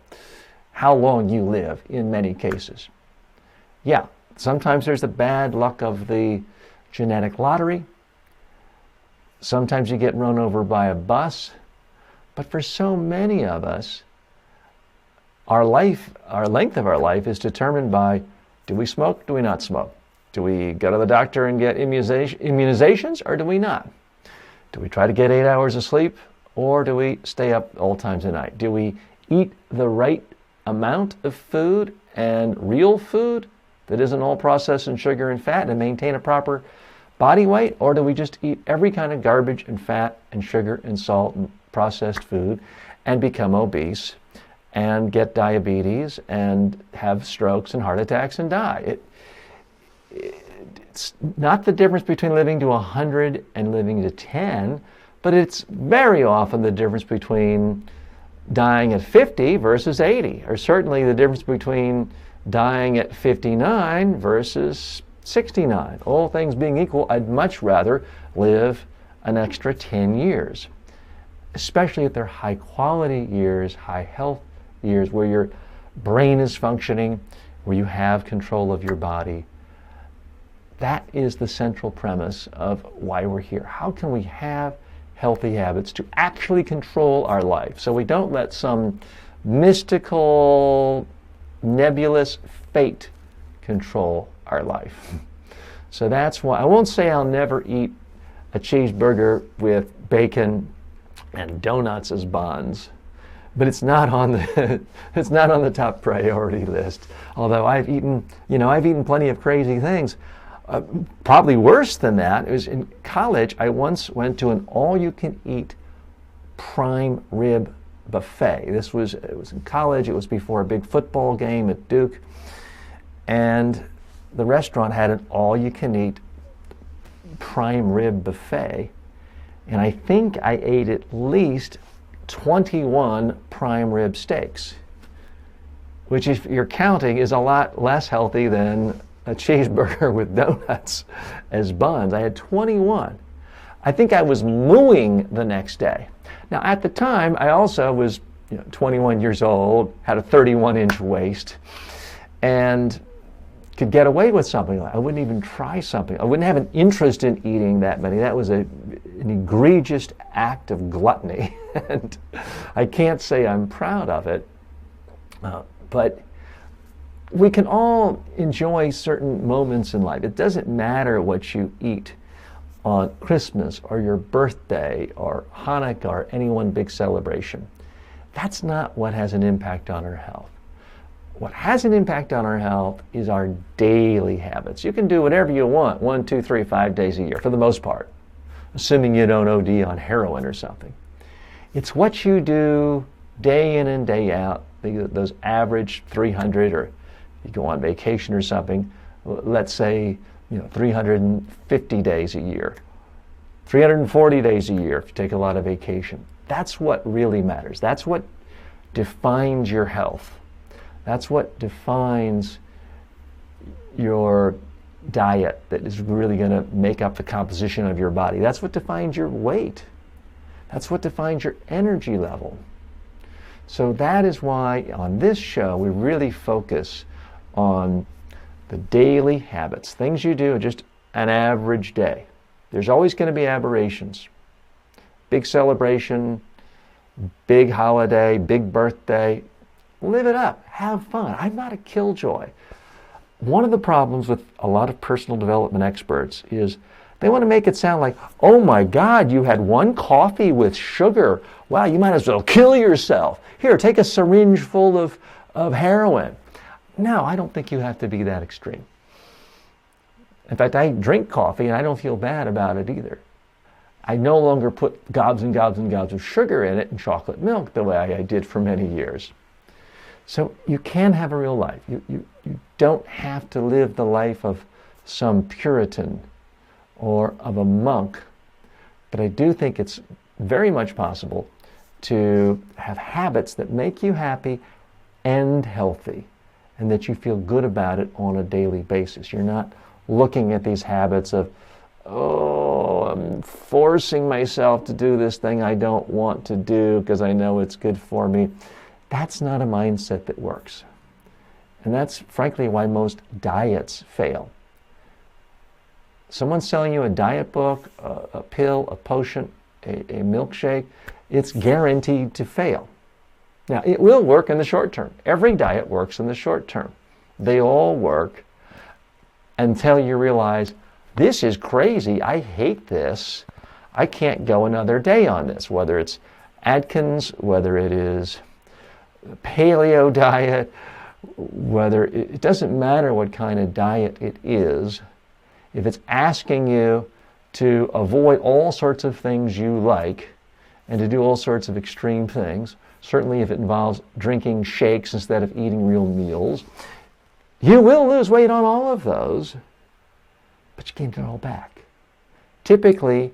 how long you live in many cases. Yeah, sometimes there's the bad luck of the genetic lottery. Sometimes you get run over by a bus. But for so many of us, our length of our life is determined by, do we smoke, do we not smoke? Do we go to the doctor and get immunizations, or do we not? Do we try to get 8 hours of sleep, or do we stay up all times of night? Do we eat the right amount of food and real food that isn't all processed and sugar and fat and maintain a proper body weight? Or do we just eat every kind of garbage and fat and sugar and salt and processed food and become obese and get diabetes and have strokes and heart attacks and die? It's not the difference between living to 100 and living to 10, but it's very often the difference between dying at 50 versus 80, or certainly the difference between dying at 59 versus 69. All things being equal, I'd much rather live an extra 10 years, especially if they're high quality years, high health years, where your brain is functioning, where you have control of your body. That is the central premise of why we're here. How can we have healthy habits to actually control our life so we don't let some mystical, nebulous fate control our life? So that's why I won't say I'll never eat a cheeseburger with bacon and donuts as buns, but it's not on the top priority list. Although I've eaten plenty of crazy things. Probably worse than that, it was in college. I once went to an all-you-can-eat prime rib buffet. It was in college. It was before a big football game at Duke, and the restaurant had an all-you-can-eat prime rib buffet, and I think I ate at least 21 prime rib steaks, which, if you're counting, is a lot less healthy than a cheeseburger with donuts as buns. I had 21. I think I was mooing the next day. Now, at the time, I also was 21 years old, had a 31-inch waist, and could get away with something like that. I wouldn't even try something. I wouldn't have an interest in eating that many. That was an egregious act of gluttony, and I can't say I'm proud of it, but we can all enjoy certain moments in life. It doesn't matter what you eat on Christmas or your birthday or Hanukkah or any one big celebration. That's not what has an impact on our health. What has an impact on our health is our daily habits. You can do whatever you want 1, 2, 3, 5 days a year for the most part. assuming you don't OD on heroin or something. It's what you do day in and day out, those average 300, or you go on vacation or something, let's say 350 days a year, 340 days a year if you take a lot of vacation. That's what really matters. That's what defines your health. That's what defines your diet that is really going to make up the composition of your body. That's what defines your weight. That's what defines your energy level. So that is why on this show we really focus on the daily habits, things you do just an average day. There's always going to be aberrations. Big celebration, big holiday, big birthday. Live it up. Have fun. I'm not a killjoy. One of the problems with a lot of personal development experts is they want to make it sound like, oh my God, you had one coffee with sugar. Wow, you might as well kill yourself. Here, take a syringe full of heroin. No, I don't think you have to be that extreme. In fact, I drink coffee and I don't feel bad about it either. I no longer put gobs and gobs and gobs of sugar in it and chocolate milk the way I did for many years. So you can have a real life. You don't have to live the life of some Puritan or of a monk, but I do think it's very much possible to have habits that make you happy and healthy, and that you feel good about it on a daily basis. You're not looking at these habits of, oh, I'm forcing myself to do this thing I don't want to do because I know it's good for me. That's not a mindset that works. And that's frankly why most diets fail. Someone's selling you a diet book, a pill, a potion, a milkshake, it's guaranteed to fail. Now, it will work in the short term. Every diet works in the short term. They all work until you realize, this is crazy, I hate this, I can't go another day on this, whether it's Atkins, whether it is paleo diet, whether it doesn't matter what kind of diet it is. If it's asking you to avoid all sorts of things you like and to do all sorts of extreme things, certainly if it involves drinking shakes instead of eating real meals, you will lose weight on all of those, but you gain it all back. Typically,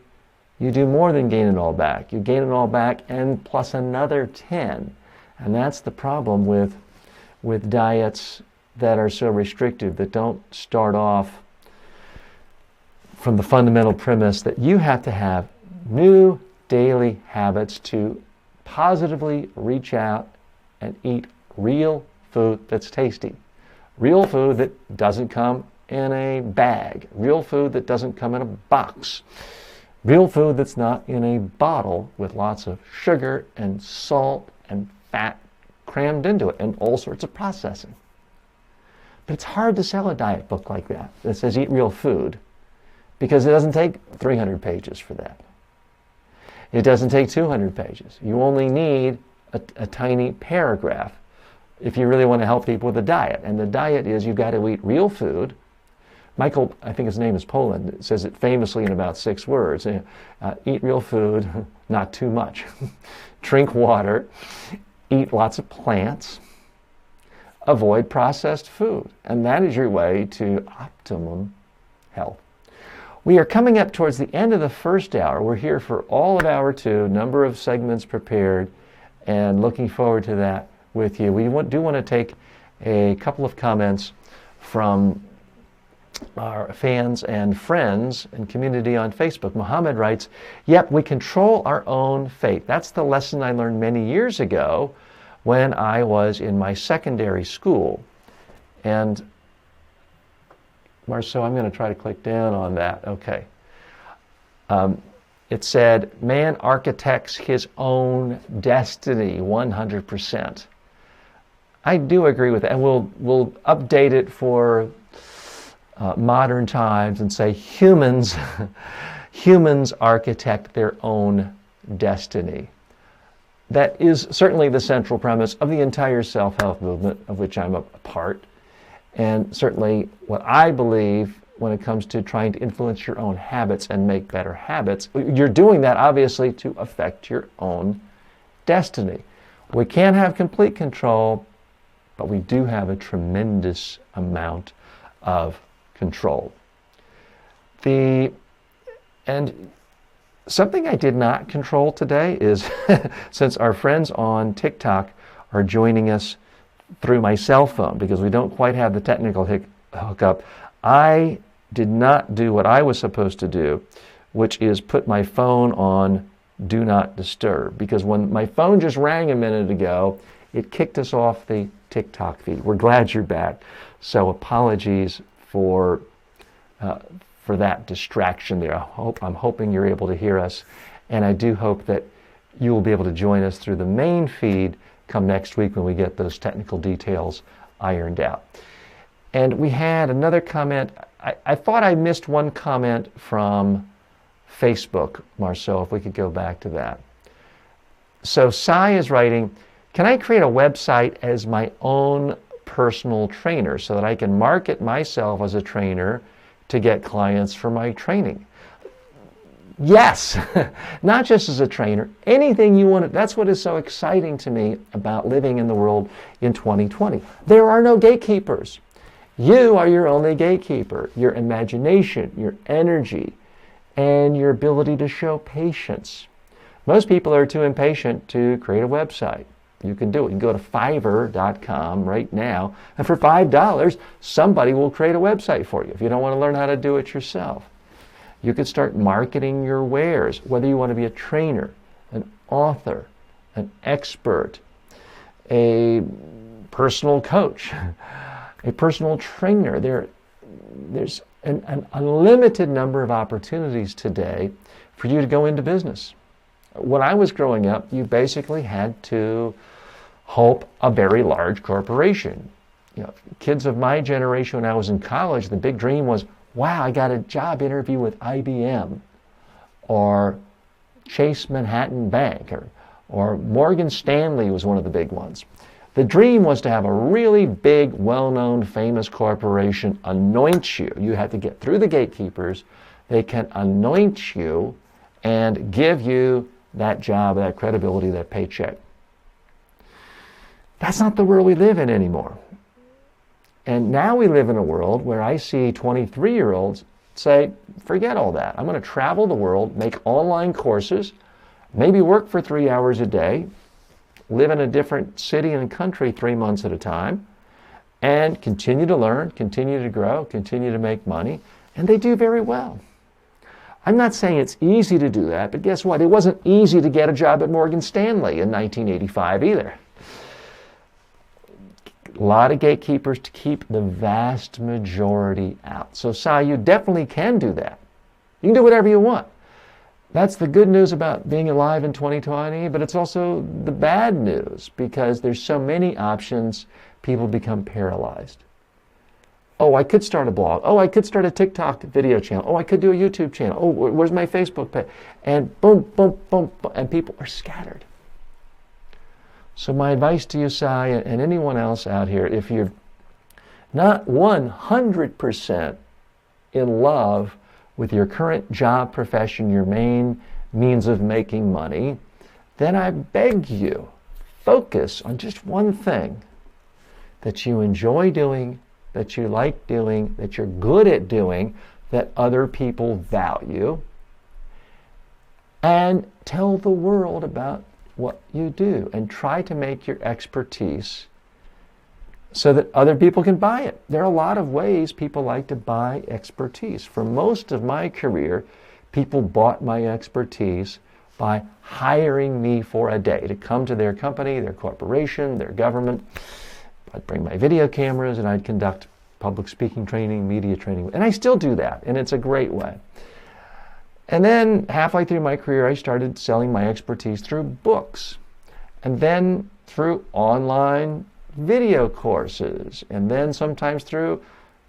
you do more than gain it all back. You gain it all back and plus another 10. And that's the problem with diets that are so restrictive, that don't start off from the fundamental premise that you have to have new daily habits to positively reach out and eat real food that's tasty. Real food that doesn't come in a bag. Real food that doesn't come in a box. Real food that's not in a bottle with lots of sugar and salt and fat crammed into it and all sorts of processing. But it's hard to sell a diet book like that says eat real food, because it doesn't take 300 pages for that. It doesn't take 200 pages. You only need a tiny paragraph if you really want to help people with a diet. And the diet is you've got to eat real food. Michael, I think his name is Poland, says it famously in about 6 words. Eat real food, not too much. Drink water, eat lots of plants, avoid processed food. And that is your way to optimum health. We are coming up towards the end of the first hour. We're here for all of hour 2, number of segments prepared, and looking forward to that with you. We do want to take a couple of comments from our fans and friends and community on Facebook. Muhammad writes, yep, we control our own fate. That's the lesson I learned many years ago when I was in my secondary school. And Marceau, I'm going to try to click down on that. Okay. It said, man architects his own destiny 100%. I do agree with that. And we'll update it for modern times and say humans architect their own destiny. That is certainly the central premise of the entire self-help movement, of which I'm a part. And certainly what I believe when it comes to trying to influence your own habits and make better habits. You're doing that, obviously, to affect your own destiny. We can't have complete control, but we do have a tremendous amount of control. And something I did not control today is, since our friends on TikTok are joining us through my cell phone, because we don't quite have the technical hookup, I did not do what I was supposed to do, which is put my phone on Do Not Disturb. Because when my phone just rang a minute ago, it kicked us off the TikTok feed. We're glad you're back. So apologies for that distraction there. I'm hoping you're able to hear us, and I do hope that you will be able to join us through the main feed come next week when we get those technical details ironed out. And we had another comment. I thought I missed one comment from Facebook, Marceau, if we could go back to that. So Sai is writing, can I create a website as my own personal trainer so that I can market myself as a trainer to get clients for my training? Yes, not just as a trainer, anything you want. That's what is so exciting to me about living in the world in 2020. There are no gatekeepers. You are your only gatekeeper. Your imagination, your energy, and your ability to show patience. Most people are too impatient to create a website. You can do it. You can go to Fiverr.com right now, and for $5, somebody will create a website for you if you don't want to learn how to do it yourself. You could start marketing your wares, whether you want to be a trainer, an author, an expert, a personal coach, a personal trainer. There's an unlimited number of opportunities today for you to go into business. When I was growing up, you basically had to hope a very large corporation. Kids of my generation, when I was in college, the big dream was, wow, I got a job interview with IBM or Chase Manhattan Bank or Morgan Stanley was one of the big ones. The dream was to have a really big, well-known, famous corporation anoint you. You had to get through the gatekeepers. They can anoint you and give you that job, that credibility, that paycheck. That's not the world we live in anymore. And now we live in a world where I see 23-year-olds say, forget all that. I'm going to travel the world, make online courses, maybe work for 3 hours a day, live in a different city and country 3 months at a time, and continue to learn, continue to grow, continue to make money, and they do very well. I'm not saying it's easy to do that, but guess what? It wasn't easy to get a job at Morgan Stanley in 1985 either. A lot of gatekeepers to keep the vast majority out. So, Sai, you definitely can do that. You can do whatever you want. That's the good news about being alive in 2020, but it's also the bad news because there's so many options, people become paralyzed. Oh, I could start a blog. Oh, I could start a TikTok video channel. Oh, I could do a YouTube channel. Oh, where's my Facebook page? And boom, boom, boom, boom, and people are scattered. So my advice to you, Sai, and anyone else out here, if you're not 100% in love with your current job profession, your main means of making money, then I beg you, focus on just one thing that you enjoy doing, that you like doing, that you're good at doing, that other people value, and tell the world about what you do and try to make your expertise so that other people can buy it. There are a lot of ways people like to buy expertise. For most of my career, people bought my expertise by hiring me for a day to come to their company, their corporation, their government. I'd bring my video cameras and I'd conduct public speaking training, media training, and I still do that, and it's a great way. And then halfway through my career, I started selling my expertise through books, and then through online video courses, and then sometimes through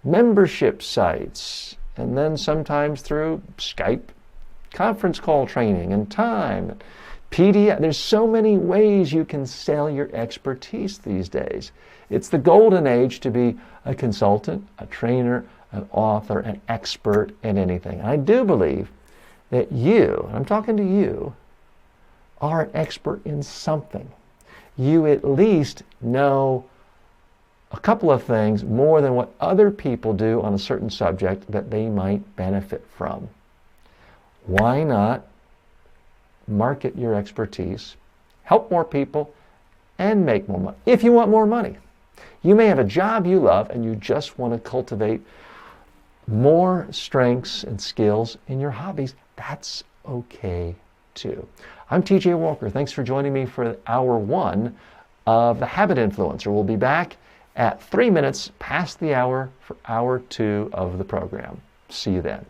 membership sites, and then sometimes through Skype conference call training and time, PDF. There's so many ways you can sell your expertise these days. It's the golden age to be a consultant, a trainer, an author, an expert in anything. And I do believe that you, and I'm talking to you, are an expert in something. You at least know a couple of things more than what other people do on a certain subject that they might benefit from. Why not market your expertise, help more people, and make more money? If you want more money. You may have a job you love and you just want to cultivate more strengths and skills in your hobbies. That's okay too. I'm TJ Walker. Thanks for joining me for hour 1 of The Habit Influencer. We'll be back at 3 minutes past the hour for hour 2 of the program. See you then.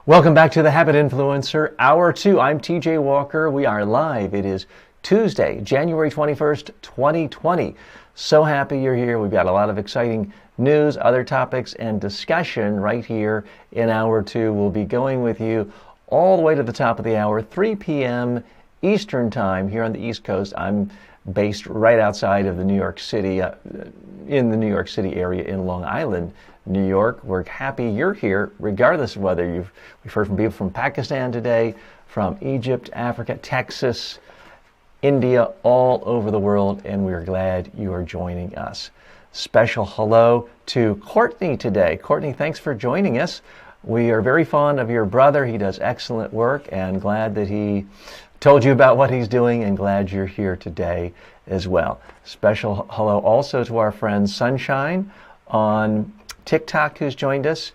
Welcome back to The Habit Influencer, Hour 2. I'm TJ Walker. We are live. It is Tuesday, January 21st, 2020. So happy you're here. We've got a lot of exciting news, other topics, and discussion right here in Hour 2. We'll be going with you all the way to the top of the hour, 3 p.m. Eastern Time here on the East Coast. I'm based right outside of the New York City, in the New York City area in Long Island, New York. We're happy you're here, regardless of whether we've heard from people from Pakistan today, from Egypt, Africa, Texas, India, all over the world, and we're glad you are joining us. Special hello to Courtney today. Courtney, thanks for joining us. We are very fond of your brother. He does excellent work, and glad that he told you about what he's doing, and glad you're here today as well. Special hello also to our friend Sunshine on TikTok, who's joined us,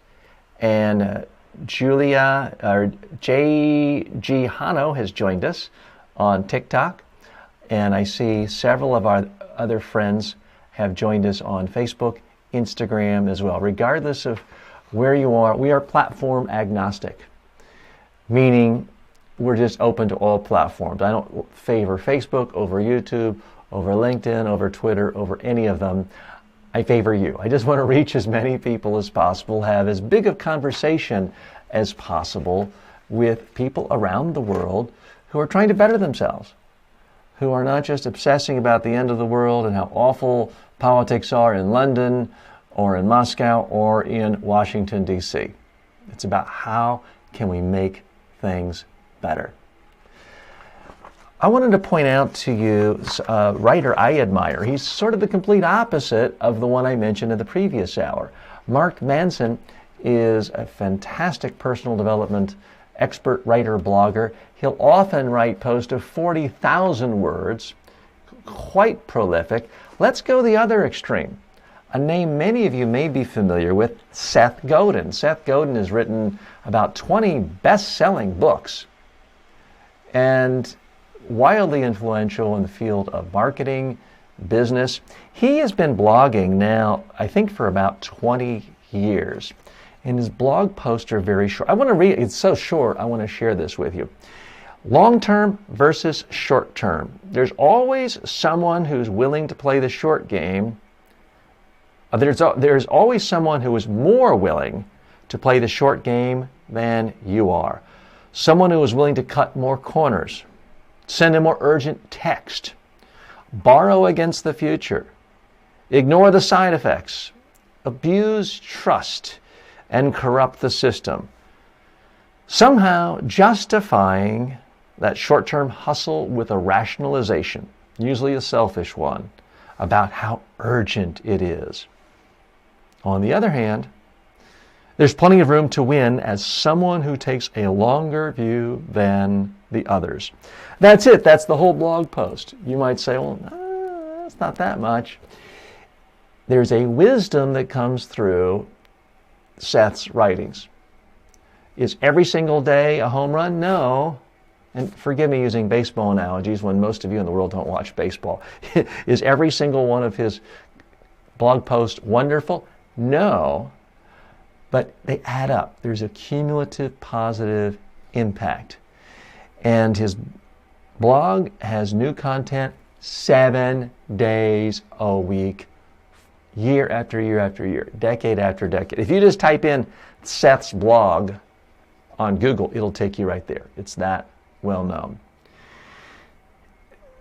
and Julia, or J.G. Hano has joined us on TikTok. And I see several of our other friends have joined us on Facebook, Instagram as well. Regardless of where you are, we are platform agnostic, meaning we're just open to all platforms. I don't favor Facebook over YouTube, over LinkedIn, over Twitter, over any of them. I favor you. I just want to reach as many people as possible, have as big a conversation as possible with people around the world who are trying to better themselves, who are not just obsessing about the end of the world and how awful politics are in London or in Moscow or in Washington, D.C. It's about how can we make things better. I wanted to point out to you a writer I admire. He's sort of the complete opposite of the one I mentioned in the previous hour. Mark Manson is a fantastic personal development expert writer, blogger. He'll often write posts of 40,000 words, quite prolific. Let's go the other extreme. A name many of you may be familiar with, Seth Godin. Seth Godin has written about 20 best-selling books and wildly influential in the field of marketing, business. He has been blogging now, I think, for about 20 years. And his blog posts are very short. I want to read, it's so short, I want to share this with you. Long-term versus short-term. There's always someone who's willing to play the short game. There's always someone who is more willing to play the short game than you are. Someone who is willing to cut more corners, send a more urgent text, borrow against the future, ignore the side effects, abuse trust, and corrupt the system, somehow justifying that short-term hustle with a rationalization, usually a selfish one, about how urgent it is. On the other hand, there's plenty of room to win as someone who takes a longer view than the others. That's it. That's the whole blog post. You might say, well, that's not that much. There's a wisdom that comes through Seth's writings. Is every single day a home run? No. And forgive me using baseball analogies when most of you in the world don't watch baseball. Is every single one of his blog posts wonderful? No. But they add up. There's a cumulative positive impact. And his blog has new content 7 days a week, year after year after year, decade after decade. If you just type in Seth's blog on Google, it'll take you right there. It's that well known.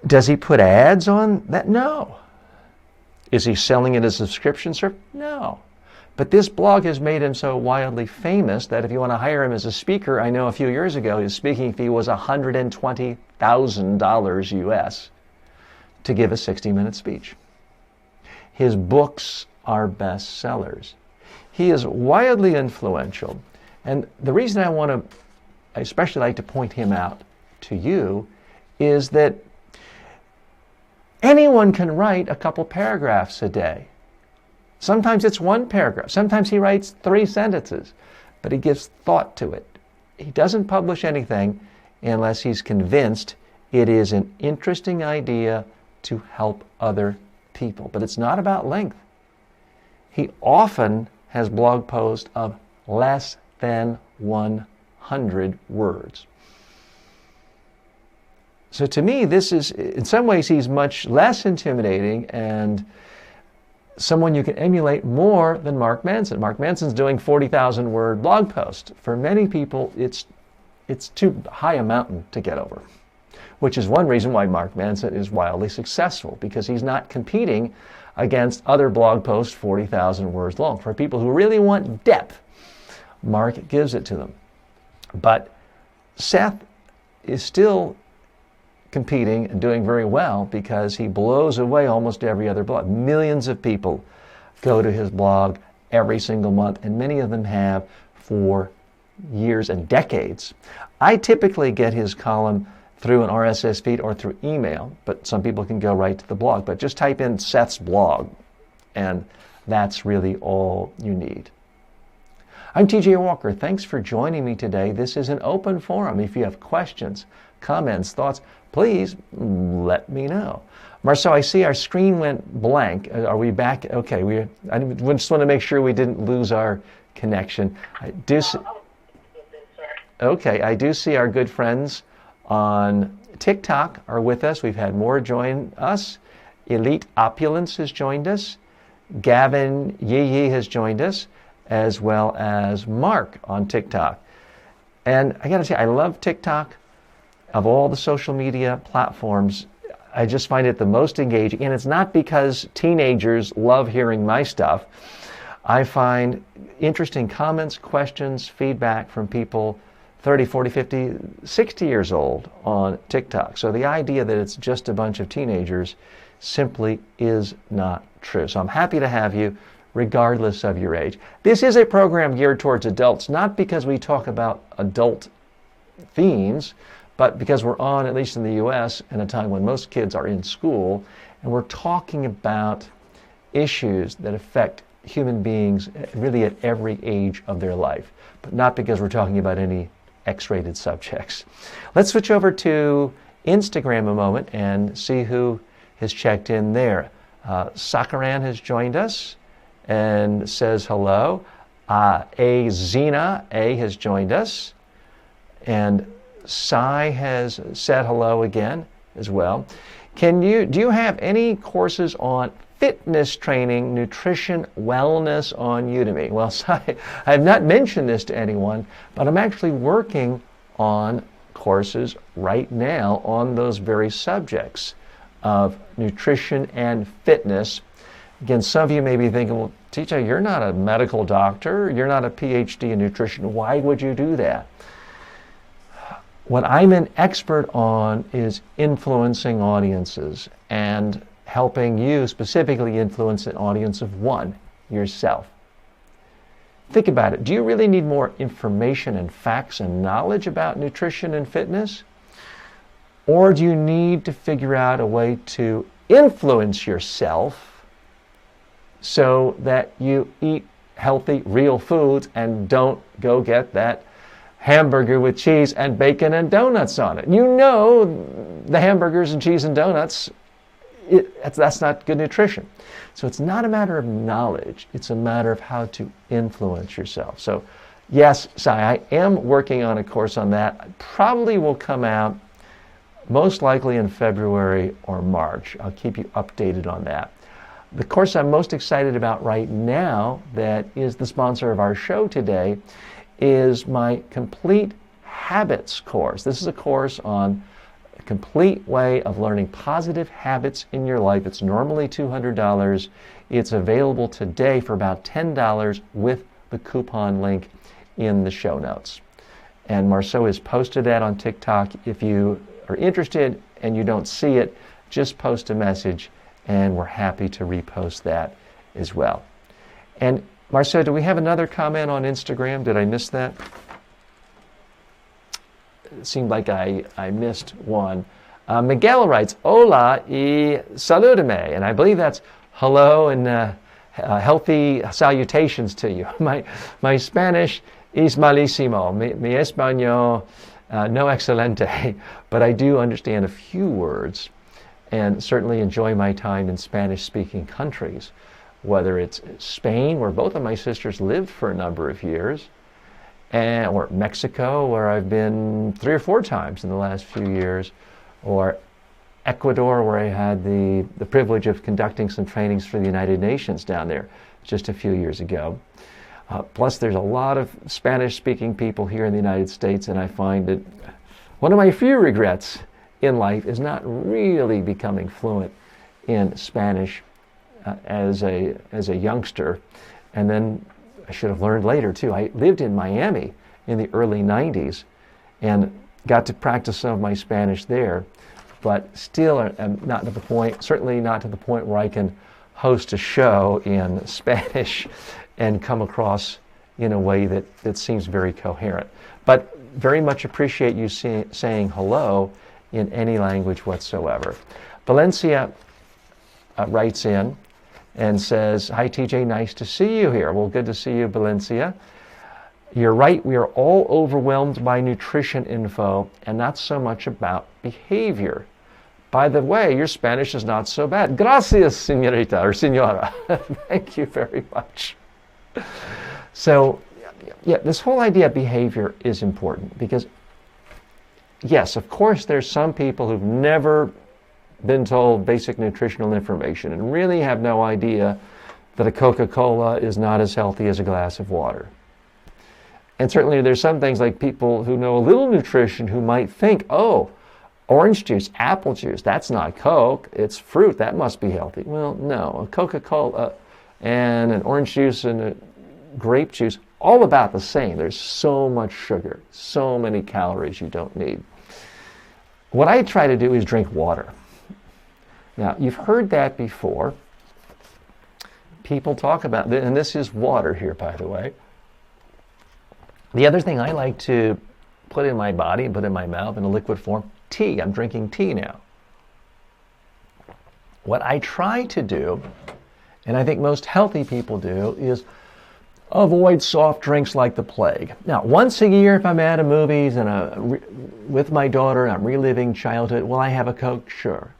Does he put ads on that? No. Is he selling it as a subscription service? No. But this blog has made him so wildly famous that if you want to hire him as a speaker, I know a few years ago his speaking fee was $120,000 US to give a 60-minute speech. His books are bestsellers. He is wildly influential. And the reason I especially like to point him out to you is that anyone can write a couple paragraphs a day. Sometimes it's one paragraph. Sometimes he writes 3 sentences, but he gives thought to it. He doesn't publish anything unless he's convinced it is an interesting idea to help other people. But it's not about length. He often has blog posts of less than 100 words. So to me, this is, in some ways, he's much less intimidating and someone you can emulate more than Mark Manson. Mark Manson's doing 40,000 word blog posts. For many people, it's too high a mountain to get over, which is one reason why Mark Manson is wildly successful, because he's not competing against other blog posts 40,000 words long. For people who really want depth, Mark gives it to them. But Seth is still competing and doing very well because he blows away almost every other blog. Millions of people go to his blog every single month, and many of them have for years and decades. I typically get his column through an RSS feed or through email, but some people can go right to the blog. But just type in Seth's blog, and that's really all you need. I'm TJ Walker. Thanks for joining me today. This is an open forum. If you have questions, comments, thoughts, please let me know. Marceau, I see our screen went blank. Are we back? Okay, I just want to make sure we didn't lose our connection. I do see our good friends on TikTok are with us. We've had more join us. Elite Opulence has joined us. Gavin Yee has joined us, as well as Mark on TikTok. And I got to say, I love TikTok. Of all the social media platforms, I just find it the most engaging. And it's not because teenagers love hearing my stuff. I find interesting comments, questions, feedback from people 30, 40, 50, 60 years old on TikTok. So the idea that it's just a bunch of teenagers simply is not true. So I'm happy to have you regardless of your age. This is a program geared towards adults, not because we talk about adult themes, but because we're on, at least in the U.S., in a time when most kids are in school, and we're talking about issues that affect human beings really at every age of their life, but not because we're talking about any X-rated subjects. Let's switch over to Instagram a moment and see who has checked in there. Sakaran has joined us and says hello. Zena A has joined us, and Sai has said hello again as well. Do you have any courses on fitness training, nutrition, wellness on Udemy? Well, Sai, I have not mentioned this to anyone, but I'm actually working on courses right now on those very subjects of nutrition and fitness. Again, some of you may be thinking, well, TJ, you're not a medical doctor. You're not a PhD in nutrition. Why would you do that? What I'm an expert on is influencing audiences and helping you specifically influence an audience of one, yourself. Think about it. Do you really need more information and facts and knowledge about nutrition and fitness? Or do you need to figure out a way to influence yourself so that you eat healthy, real foods and don't go get that hamburger with cheese and bacon and donuts on it? You know the hamburgers and cheese and donuts, that's not good nutrition. So it's not a matter of knowledge. It's a matter of how to influence yourself. So yes, Sai, I am working on a course on that. It probably will come out most likely in February or March. I'll keep you updated on that. The course I'm most excited about right now, that is the sponsor of our show today, is my Complete Habits course. This is a course on a complete way of learning positive habits in your life. It's normally $200. It's available today for about $10 with the coupon link in the show notes. And Marceau has posted that on TikTok. If you are interested and you don't see it, just post a message and we're happy to repost that as well. And Marceau, do we have another comment on Instagram? Did I miss that? It seemed like I missed one. Miguel writes, Hola y salúdame. And I believe that's hello and healthy salutations to you. My Spanish es malísimo. Mi español no excelente. But I do understand a few words and certainly enjoy my time in Spanish-speaking countries, whether it's Spain, where both of my sisters lived for a number of years, or Mexico, where I've been 3 or 4 times in the last few years, or Ecuador, where I had the privilege of conducting some trainings for the United Nations down there just a few years ago. Plus, there's a lot of Spanish-speaking people here in the United States, and I find that one of my few regrets in life is not really becoming fluent in Spanish as a youngster. And then I should have learned later too. I lived in Miami in the early 90s and got to practice some of my Spanish there, but still I'm not to the point, certainly not to the point where I can host a show in Spanish and come across in a way that seems very coherent. But very much appreciate you saying hello in any language whatsoever. Valencia writes in and says, Hi TJ, nice to see you here. Well, good to see you, Valencia. You're right, we are all overwhelmed by nutrition info and not so much about behavior. By the way, your Spanish is not so bad. Gracias, señorita or señora. Thank you very much. So, yeah, this whole idea of behavior is important because, yes, of course, there's some people who've never been told basic nutritional information and really have no idea that a Coca-Cola is not as healthy as a glass of water. And certainly there's some things like people who know a little nutrition who might think, oh, orange juice, apple juice, that's not Coke, it's fruit, that must be healthy. Well, no, a Coca-Cola and an orange juice and a grape juice, all about the same. There's so much sugar, so many calories you don't need. What I try to do is drink water. Now, you've heard that before. People talk about, and this is water here, by the way. The other thing I like to put in my body and put in my mouth in a liquid form, tea. I'm drinking tea now. What I try to do, and I think most healthy people do, is avoid soft drinks like the plague. Now, once a year, if I'm at a movies and with my daughter, I'm reliving childhood, will I have a Coke? Sure.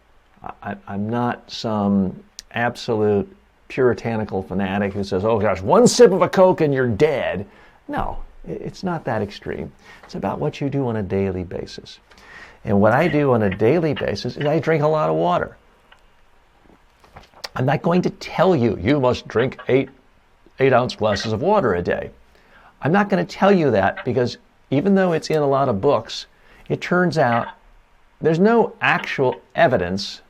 I'm not some absolute puritanical fanatic who says, oh gosh, one sip of a Coke and you're dead. No, it's not that extreme. It's about what you do on a daily basis. And what I do on a daily basis is I drink a lot of water. I'm not going to tell you, you must drink 8-ounce glasses of water a day. I'm not going to tell you that because even though it's in a lot of books, it turns out there's no actual evidence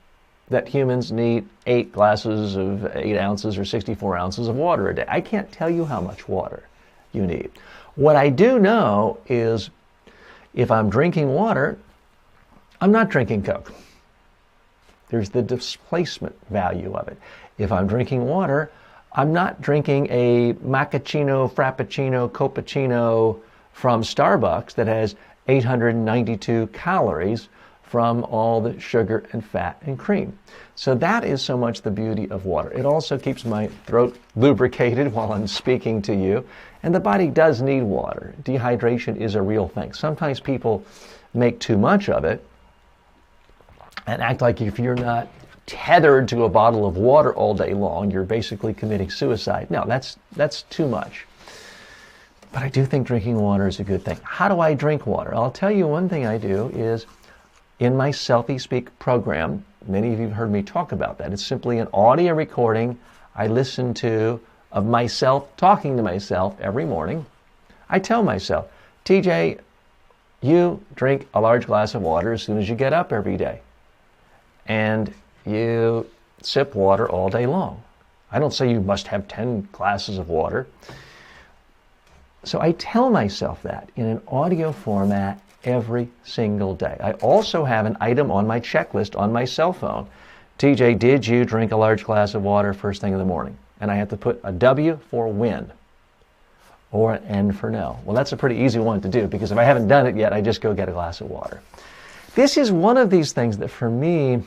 that humans need 8 glasses of 8 ounces or 64 ounces of water a day. I can't tell you how much water you need. What I do know is if I'm drinking water, I'm not drinking Coke. There's the displacement value of it. If I'm drinking water, I'm not drinking a macchiato, frappuccino, cappuccino from Starbucks that has 892 calories from all the sugar and fat and cream. So that is so much the beauty of water. It also keeps my throat lubricated while I'm speaking to you. And the body does need water. Dehydration is a real thing. Sometimes people make too much of it and act like if you're not tethered to a bottle of water all day long, you're basically committing suicide. No, that's too much. But I do think drinking water is a good thing. How do I drink water? I'll tell you one thing I do is in my Selfie Speak program, many of you have heard me talk about that. It's simply an audio recording I listen to of myself talking to myself every morning. I tell myself, TJ, you drink a large glass of water as soon as you get up every day. And you sip water all day long. I don't say you must have 10 glasses of water. So I tell myself that in an audio format every single day. I also have an item on my checklist on my cell phone. TJ, did you drink a large glass of water first thing in the morning? And I have to put a W for win or an N for no. Well, that's a pretty easy one to do because if I haven't done it yet, I just go get a glass of water. This is one of these things that for me,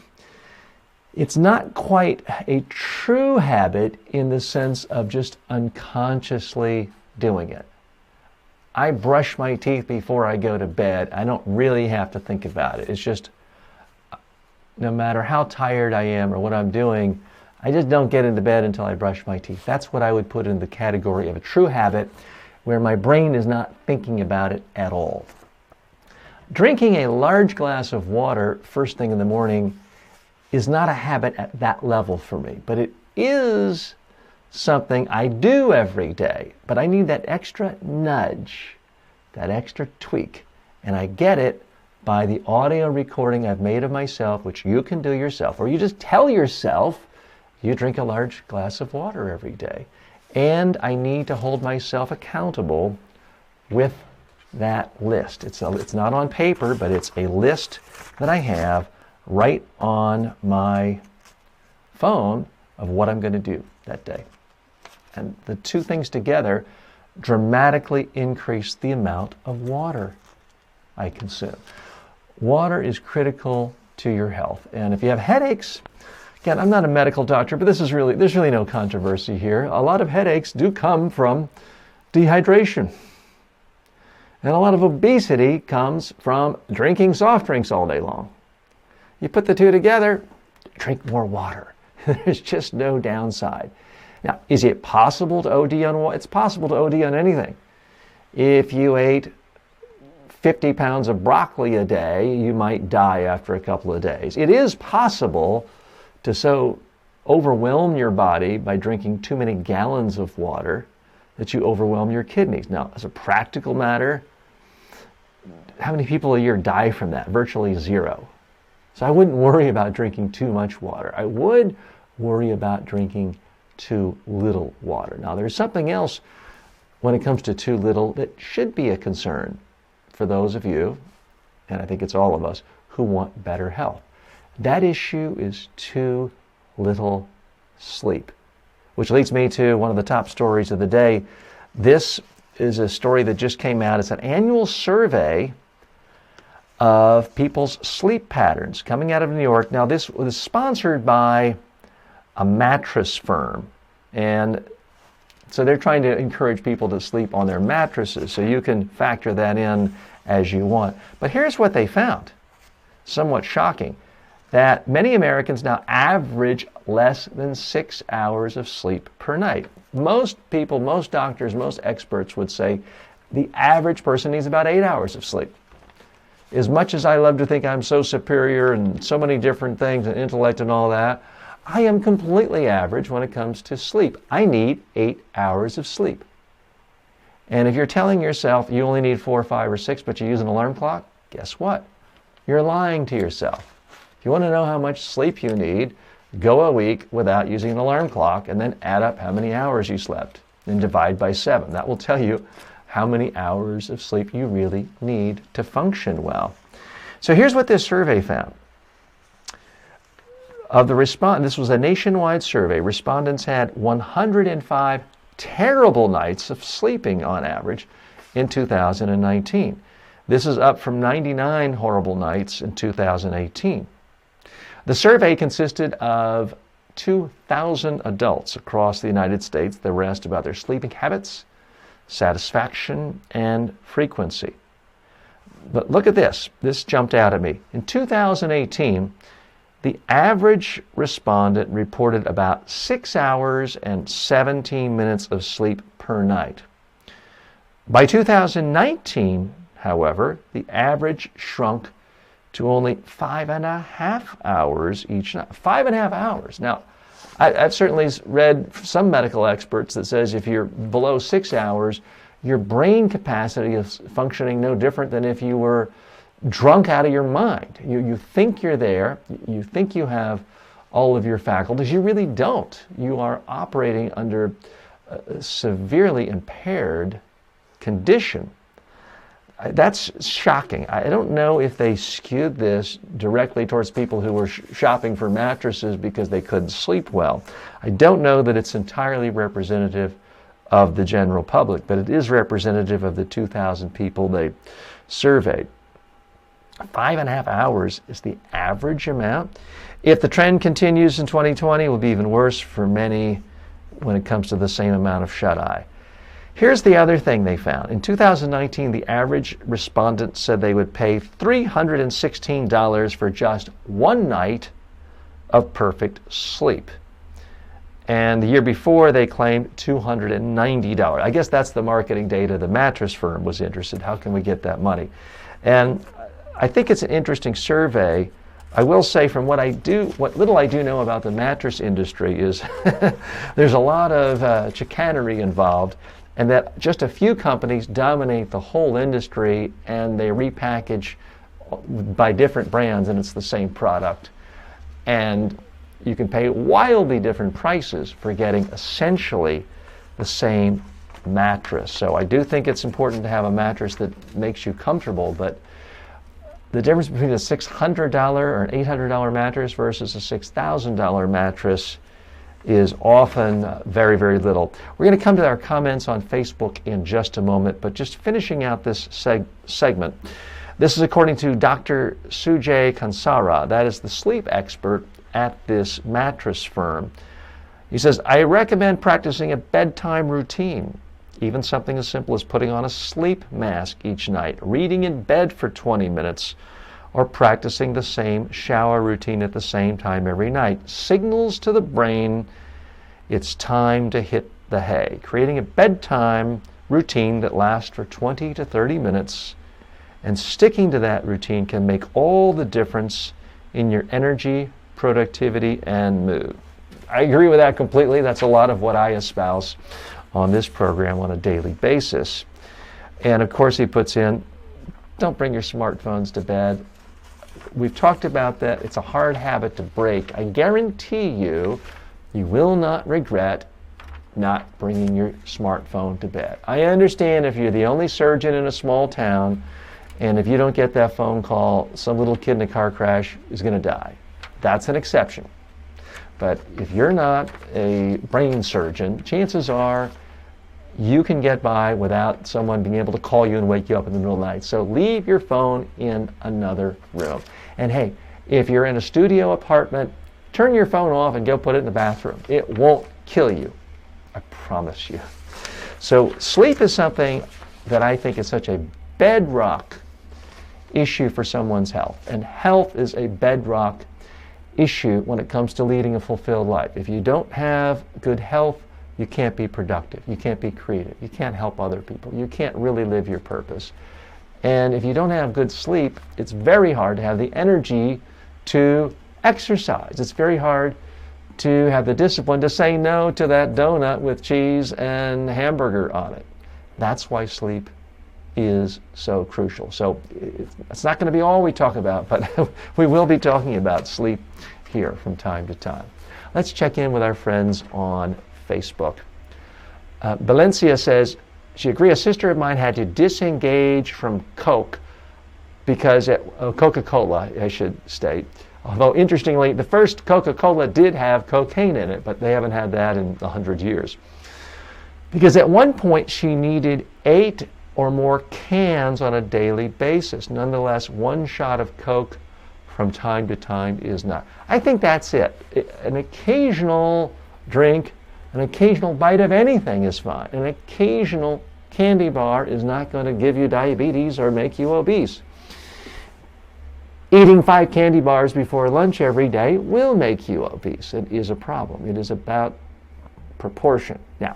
it's not quite a true habit in the sense of just unconsciously doing it. I brush my teeth before I go to bed. I don't really have to think about it. It's just, no matter how tired I am or what I'm doing, I just don't get into bed until I brush my teeth. That's what I would put in the category of a true habit where my brain is not thinking about it at all. Drinking a large glass of water first thing in the morning is not a habit at that level for me, but it is something I do every day. But I need that extra nudge, that extra tweak, and I get it by the audio recording I've made of myself, which you can do yourself, or you just tell yourself you drink a large glass of water every day. And I need to hold myself accountable with that list. It's not on paper, but it's a list that I have right on my phone of what I'm going to do that day. And the two things together dramatically increase the amount of water I consume. Water is critical to your health. And if you have headaches, again, I'm not a medical doctor, but there's really no controversy here. A lot of headaches do come from dehydration. And a lot of obesity comes from drinking soft drinks all day long. You put the two together, drink more water. There's just no downside. Now, is it possible to OD on water? It's possible to OD on anything. If you ate 50 pounds of broccoli a day, you might die after a couple of days. It is possible to so overwhelm your body by drinking too many gallons of water that you overwhelm your kidneys. Now, as a practical matter, how many people a year die from that? Virtually zero. So I wouldn't worry about drinking too much water. I would worry about drinking too little water. Now, there's something else when it comes to too little that should be a concern for those of you, and I think it's all of us, who want better health. That issue is too little sleep, which leads me to one of the top stories of the day. This is a story that just came out. It's an annual survey of people's sleep patterns coming out of New York. Now, this was sponsored by a mattress firm, and so they're trying to encourage people to sleep on their mattresses, so you can factor that in as you want. But here's what they found, somewhat shocking, that many Americans now average less than 6 hours of sleep per night. Most people, most doctors, most experts would say the average person needs about 8 hours of sleep. As much as I love to think I'm so superior and so many different things and intellect and all that, I am completely average when it comes to sleep. I need 8 hours of sleep. And if you're telling yourself you only need 4, 5, or 6, but you use an alarm clock, guess what? You're lying to yourself. If you want to know how much sleep you need, go a week without using an alarm clock and then add up how many hours you slept and divide by 7. That will tell you how many hours of sleep you really need to function well. So here's what this survey found. This was a nationwide survey. Respondents had 105 terrible nights of sleeping on average in 2019. This is up from 99 horrible nights in 2018. The survey consisted of 2,000 adults across the United States that were asked about their sleeping habits, satisfaction, and frequency. But look at this. This jumped out at me. In 2018, the average respondent reported about 6 hours and 17 minutes of sleep per night. By 2019, however, the average shrunk to only 5.5 hours each night. 5.5 hours. Now, I've certainly read some medical experts that says if you're below 6 hours, your brain capacity is functioning no different than if you were drunk out of your mind. You think you're there, you think you have all of your faculties, you really don't. You are operating under a severely impaired condition. That's shocking. I don't know if they skewed this directly towards people who were shopping for mattresses because they couldn't sleep well. I don't know that it's entirely representative of the general public, but it is representative of the 2,000 people they surveyed. 5.5 hours is the average amount. If the trend continues in 2020, it will be even worse for many when it comes to the same amount of shut-eye. Here's the other thing they found. In 2019, the average respondent said they would pay $316 for just one night of perfect sleep. And the year before, they claimed $290. I guess that's the marketing data the mattress firm was interested. How can we get that money? And I think it's an interesting survey. I will say from what little I do know about the mattress industry is there's a lot of chicanery involved, and that just a few companies dominate the whole industry and they repackage by different brands and it's the same product. And you can pay wildly different prices for getting essentially the same mattress. So I do think it's important to have a mattress that makes you comfortable, but the difference between a $600 or an $800 mattress versus a $6,000 mattress is often very, very little. We're going to come to our comments on Facebook in just a moment, but just finishing out this segment. This is according to Dr. Sujay Kansara, that is the sleep expert at this mattress firm. He says, I recommend practicing a bedtime routine. even something as simple as putting on a sleep mask each night, reading in bed for 20 minutes, or practicing the same shower routine at the same time every night, signals to the brain it's time to hit the hay. Creating a bedtime routine that lasts for 20 to 30 minutes and sticking to that routine can make all the difference in your energy, productivity, and mood. I agree with that completely. That's a lot of what I espouse on this program on a daily basis. And of course he puts in, don't bring your smartphones to bed. We've talked about that. It's a hard habit to break. I guarantee you, you will not regret not bringing your smartphone to bed. I understand if you're the only surgeon in a small town, and if you don't get that phone call, some little kid in a car crash is going to die. That's an exception. But if you're not a brain surgeon, chances are you can get by without someone being able to call you and wake you up in the middle of the night. So leave your phone in another room. And hey, if you're in a studio apartment, turn your phone off and go put it in the bathroom. It won't kill you. I promise you. So sleep is something that I think is such a bedrock issue for someone's health. And health is a bedrock issue when it comes to leading a fulfilled life. If you don't have good health, you can't be productive. You can't be creative. You can't help other people. You can't really live your purpose. And if you don't have good sleep, it's very hard to have the energy to exercise. It's very hard to have the discipline to say no to that donut with cheese and hamburger on it. That's why sleep is so crucial. So it's not going to be all we talk about, but we will be talking about sleep here from time to time. Let's check in with our friends on Facebook. Valencia says, she agrees, a sister of mine had to disengage from Coke because Coca-Cola, I should state. Although, interestingly, the first Coca-Cola did have cocaine in it, but they haven't had that in 100 years. Because at one point, she needed 8 or more cans on a daily basis. Nonetheless, one shot of Coke from time to time is not. I think that's it. An occasional drink, an occasional bite of anything is fine. An occasional candy bar is not going to give you diabetes or make you obese. Eating 5 candy bars before lunch every day will make you obese. It is a problem. It is about proportion. Now,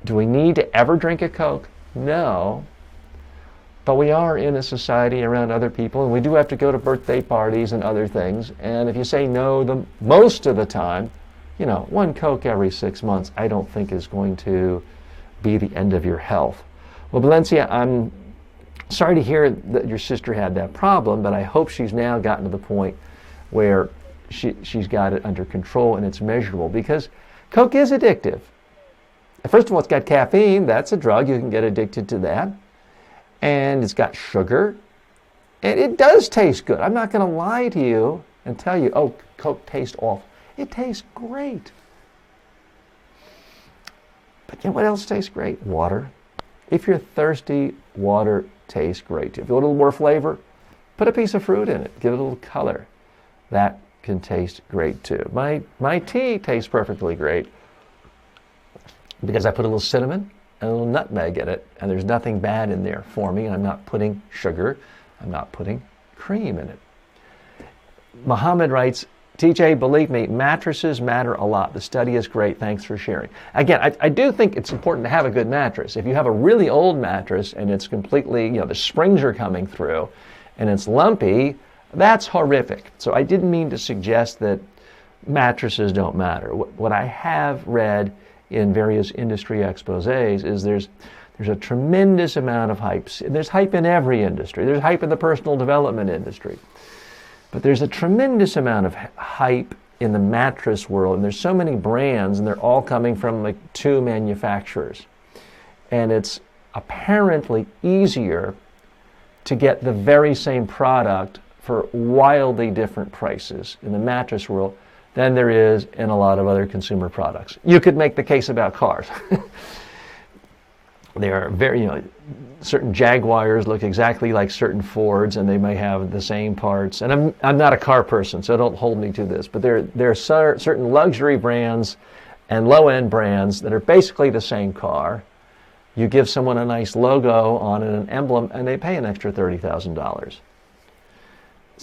do we need to ever drink a Coke? No. But we are in a society around other people, and we do have to go to birthday parties and other things. And if you say no most of the time, one Coke every 6 months, I don't think is going to be the end of your health. Well, Valencia, I'm sorry to hear that your sister had that problem, but I hope she's now gotten to the point where she's got it under control and it's measurable, because Coke is addictive. First of all, it's got caffeine. That's a drug. You can get addicted to that. And it's got sugar. And it does taste good. I'm not going to lie to you and tell you, oh, Coke tastes awful. It tastes great. But what else tastes great? Water. If you're thirsty, water tastes great. If you want a little more flavor, put a piece of fruit in it. Give it a little color. That can taste great too. My tea tastes perfectly great because I put a little cinnamon and a little nutmeg in it, and there's nothing bad in there for me. I'm not putting sugar. I'm not putting cream in it. Muhammad writes, TJ, believe me, mattresses matter a lot. The study is great. Thanks for sharing. Again, I do think it's important to have a good mattress. If you have a really old mattress and it's completely, the springs are coming through and it's lumpy, that's horrific. So I didn't mean to suggest that mattresses don't matter. What I have read in various industry exposés is there's a tremendous amount of hype. There's hype in every industry. There's hype in the personal development industry. But there's a tremendous amount of hype in the mattress world, and there's so many brands, and they're all coming from 2 manufacturers. And it's apparently easier to get the very same product for wildly different prices in the mattress world than there is in a lot of other consumer products. You could make the case about cars. They are very, certain Jaguars look exactly like certain Fords, and they may have the same parts. And I'm not a car person, so don't hold me to this. But there are certain luxury brands and low-end brands that are basically the same car, You give someone a nice logo on an emblem and they pay an extra $30,000.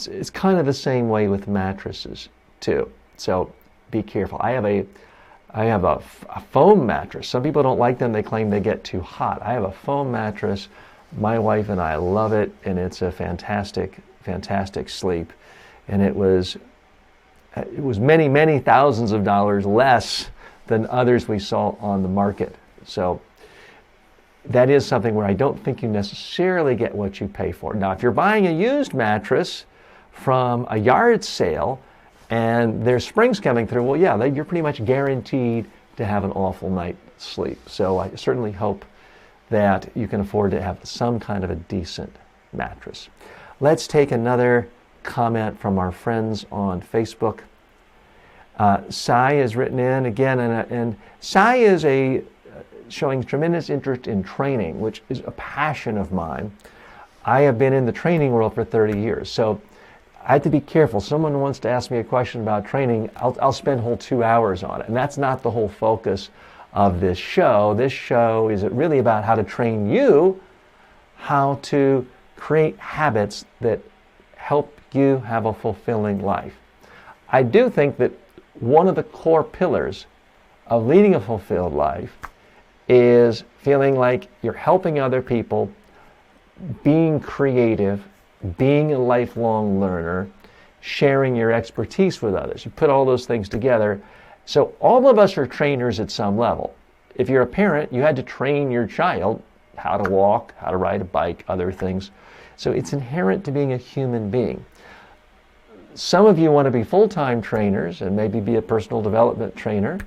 It's kind of the same way with mattresses too. So be careful. I have a foam mattress. Some people don't like them. They claim they get too hot. I have a foam mattress. My wife and I love it, and it's a fantastic, fantastic sleep. And it was many, many thousands of dollars less than others we saw on the market. So that is something where I don't think you necessarily get what you pay for. Now, if you're buying a used mattress from a yard sale and there's springs coming through, well, yeah, you're pretty much guaranteed to have an awful night's sleep. So I certainly hope that you can afford to have some kind of a decent mattress. Let's take another comment from our friends on Facebook. Sai has written in again, and Sai is showing tremendous interest in training, which is a passion of mine. I have been in the training world for 30 years, so I have to be careful. Someone wants to ask me a question about training, I'll spend whole 2 hours on it, and that's not the whole focus of this show. This show is really about how to train you how to create habits that help you have a fulfilling life. I do think that one of the core pillars of leading a fulfilled life is feeling like you're helping other people, being creative, being a lifelong learner, sharing your expertise with others. You put all those things together. So all of us are trainers at some level. If you're a parent, you had to train your child how to walk, how to ride a bike, other things. So it's inherent to being a human being. Some of you want to be full-time trainers and maybe be a personal development trainer.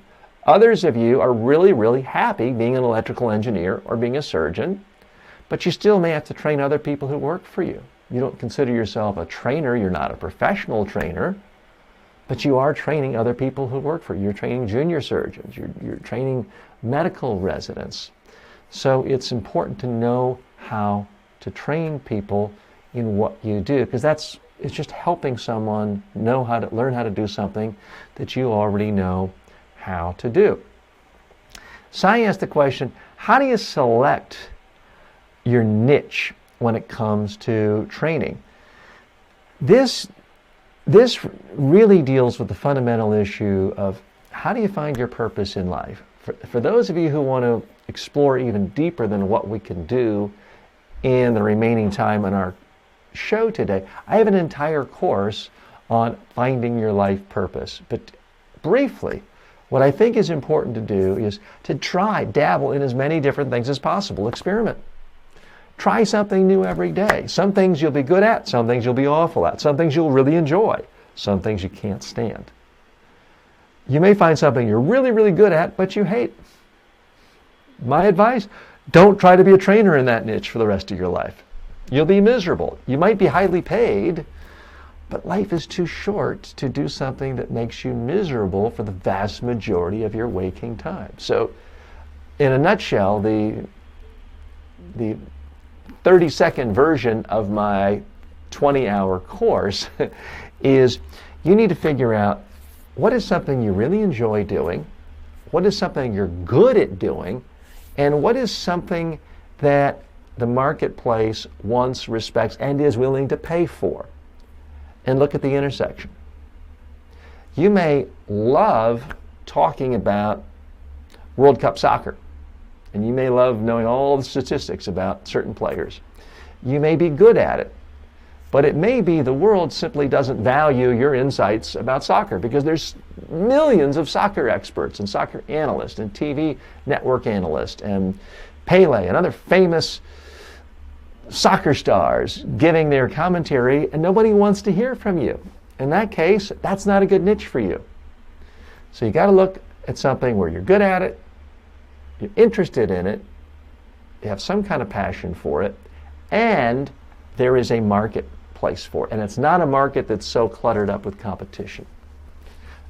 Others of you are really, really happy being an electrical engineer or being a surgeon, but you still may have to train other people who work for you. You don't consider yourself a trainer. You're not a professional trainer, but you are training other people who work for you. You're training junior surgeons. You're training medical residents. So it's important to know how to train people in what you do, because it's just helping someone learn how to do something that you already know how to do. Sai asked the question, how do you select your niche when it comes to training? This really deals with the fundamental issue of how do you find your purpose in life? For those of you who want to explore even deeper than what we can do in the remaining time in our show today, I have an entire course on finding your life purpose. But briefly, what I think is important to do is to dabble in as many different things as possible. Experiment. Try something new every day. Some things you'll be good at, some things you'll be awful at, some things you'll really enjoy, some things you can't stand. You may find something you're really, really good at, but you hate. My advice, don't try to be a trainer in that niche for the rest of your life. You'll be miserable. You might be highly paid, but life is too short to do something that makes you miserable for the vast majority of your waking time. So, in a nutshell, the 30-second version of my 20-hour course is you need to figure out what is something you really enjoy doing, what is something you're good at doing, and what is something that the marketplace wants, respects, and is willing to pay for. And look at the intersection. You may love talking about World Cup soccer, and you may love knowing all the statistics about certain players. You may be good at it, but it may be the world simply doesn't value your insights about soccer because there's millions of soccer experts and soccer analysts and TV network analysts and Pele and other famous soccer stars giving their commentary, and nobody wants to hear from you. In that case, that's not a good niche for you. So you got to look at something where you're good at it, you're interested in it, you have some kind of passion for it, and there is a marketplace for it. And it's not a market that's so cluttered up with competition.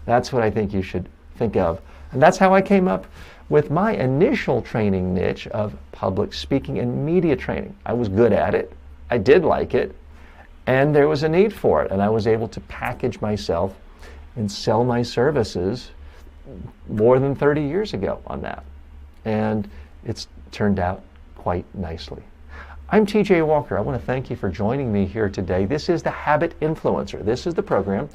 That's what I think you should think of. And that's how I came up with my initial training niche of public speaking and media training. I was good at it, I did like it, and there was a need for it. And I was able to package myself and sell my services more than 30 years ago on that. And it's turned out quite nicely. I'm TJ Walker. I want to thank you for joining me here today. This is the Habit Influencer. This is the program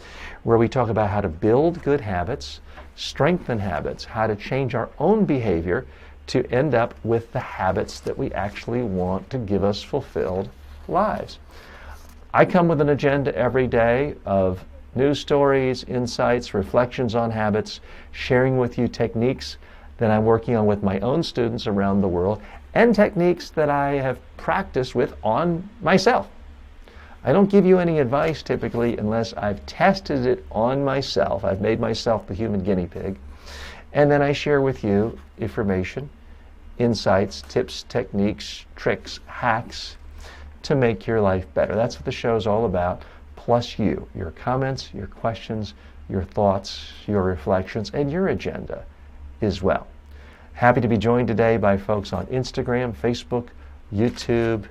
where we talk about how to build good habits, strengthen habits, how to change our own behavior to end up with the habits that we actually want to give us fulfilled lives. I come with an agenda every day of news stories, insights, reflections on habits, sharing with you techniques that I'm working on with my own students around the world, and techniques that I have practiced with on myself. I don't give you any advice typically unless I've tested it on myself. I've made myself the human guinea pig. And then I share with you information, insights, tips, techniques, tricks, hacks to make your life better. That's what the show's all about, plus you, your comments, your questions, your thoughts, your reflections, and your agenda as well. Happy to be joined today by folks on Instagram, Facebook, YouTube,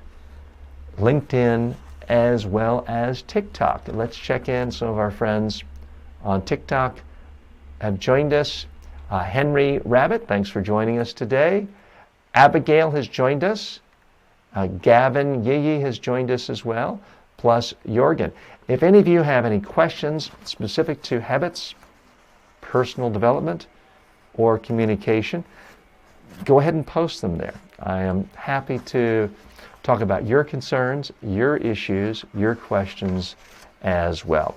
LinkedIn, as well as TikTok. And let's check in. Some of our friends on TikTok have joined us. Henry Rabbit, thanks for joining us today. Abigail has joined us. Gavin Yee has joined us as well, plus Jorgen. If any of you have any questions specific to habits, personal development, or communication, go ahead and post them there. I am happy to talk about your concerns, your issues, your questions as well.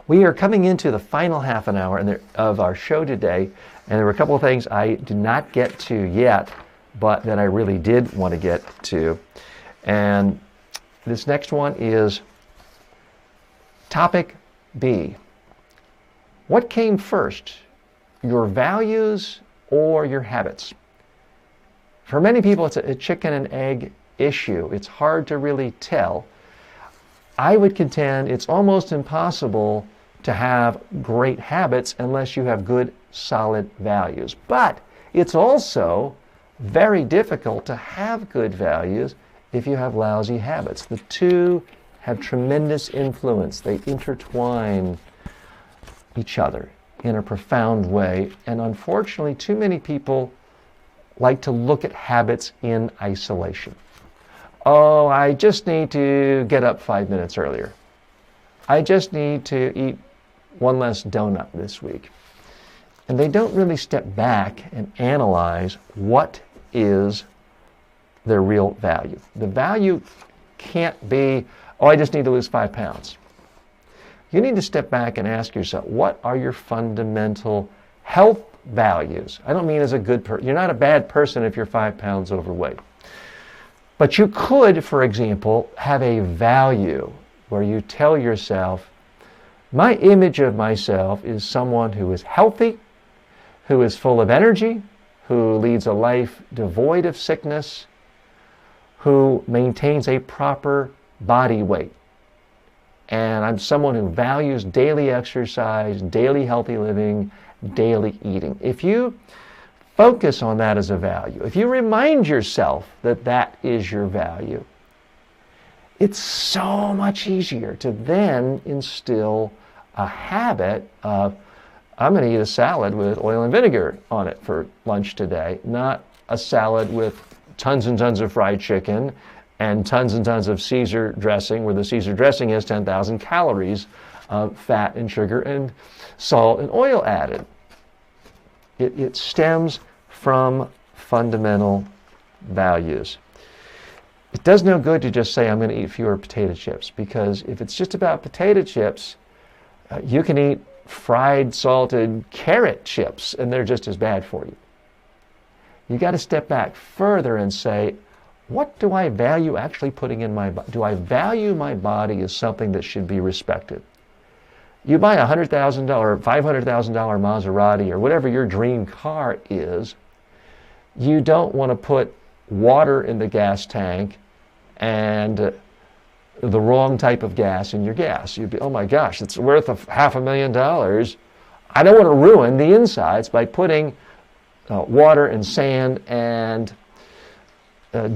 We are coming into the final half an hour of our show today, and there were a couple of things I did not get to yet, but that I really did want to get to. And this next one is topic B. What came first, your values or your habits? For many people, it's a chicken and egg issue. It's hard to really tell. I would contend it's almost impossible to have great habits unless you have good, solid values. But it's also very difficult to have good values if you have lousy habits. The two have tremendous influence. They intertwine each other in a profound way. And unfortunately, too many people like to look at habits in isolation. Oh, I just need to get up 5 minutes earlier. I just need to eat one less donut this week. And they don't really step back and analyze what is their real value. The value can't be, oh, I just need to lose 5 pounds. You need to step back and ask yourself, what are your fundamental health values? I don't mean as a good person. You're not a bad person if you're 5 pounds overweight. But you could, for example, have a value where you tell yourself, my image of myself is someone who is healthy, who is full of energy, who leads a life devoid of sickness, who maintains a proper body weight. And I'm someone who values daily exercise, daily healthy living, daily eating. If you focus on that as a value, if you remind yourself that that is your value, it's so much easier to then instill a habit of, I'm going to eat a salad with oil and vinegar on it for lunch today, not a salad with tons and tons of fried chicken and tons of Caesar dressing, where the Caesar dressing has 10,000 calories of fat and sugar and salt and oil added. It stems from fundamental values. It does no good to just say, I'm going to eat fewer potato chips, because if it's just about potato chips, you can eat fried, salted carrot chips, and they're just as bad for you. You got to step back further and say, what do I value actually putting in my body? Do I value my body as something that should be respected? You buy a $100,000, $500,000 Maserati, or whatever your dream car is, you don't want to put water in the gas tank and the wrong type of gas in your gas. You'd be, oh my gosh, it's worth $500,000. I don't want to ruin the insides by putting water and sand and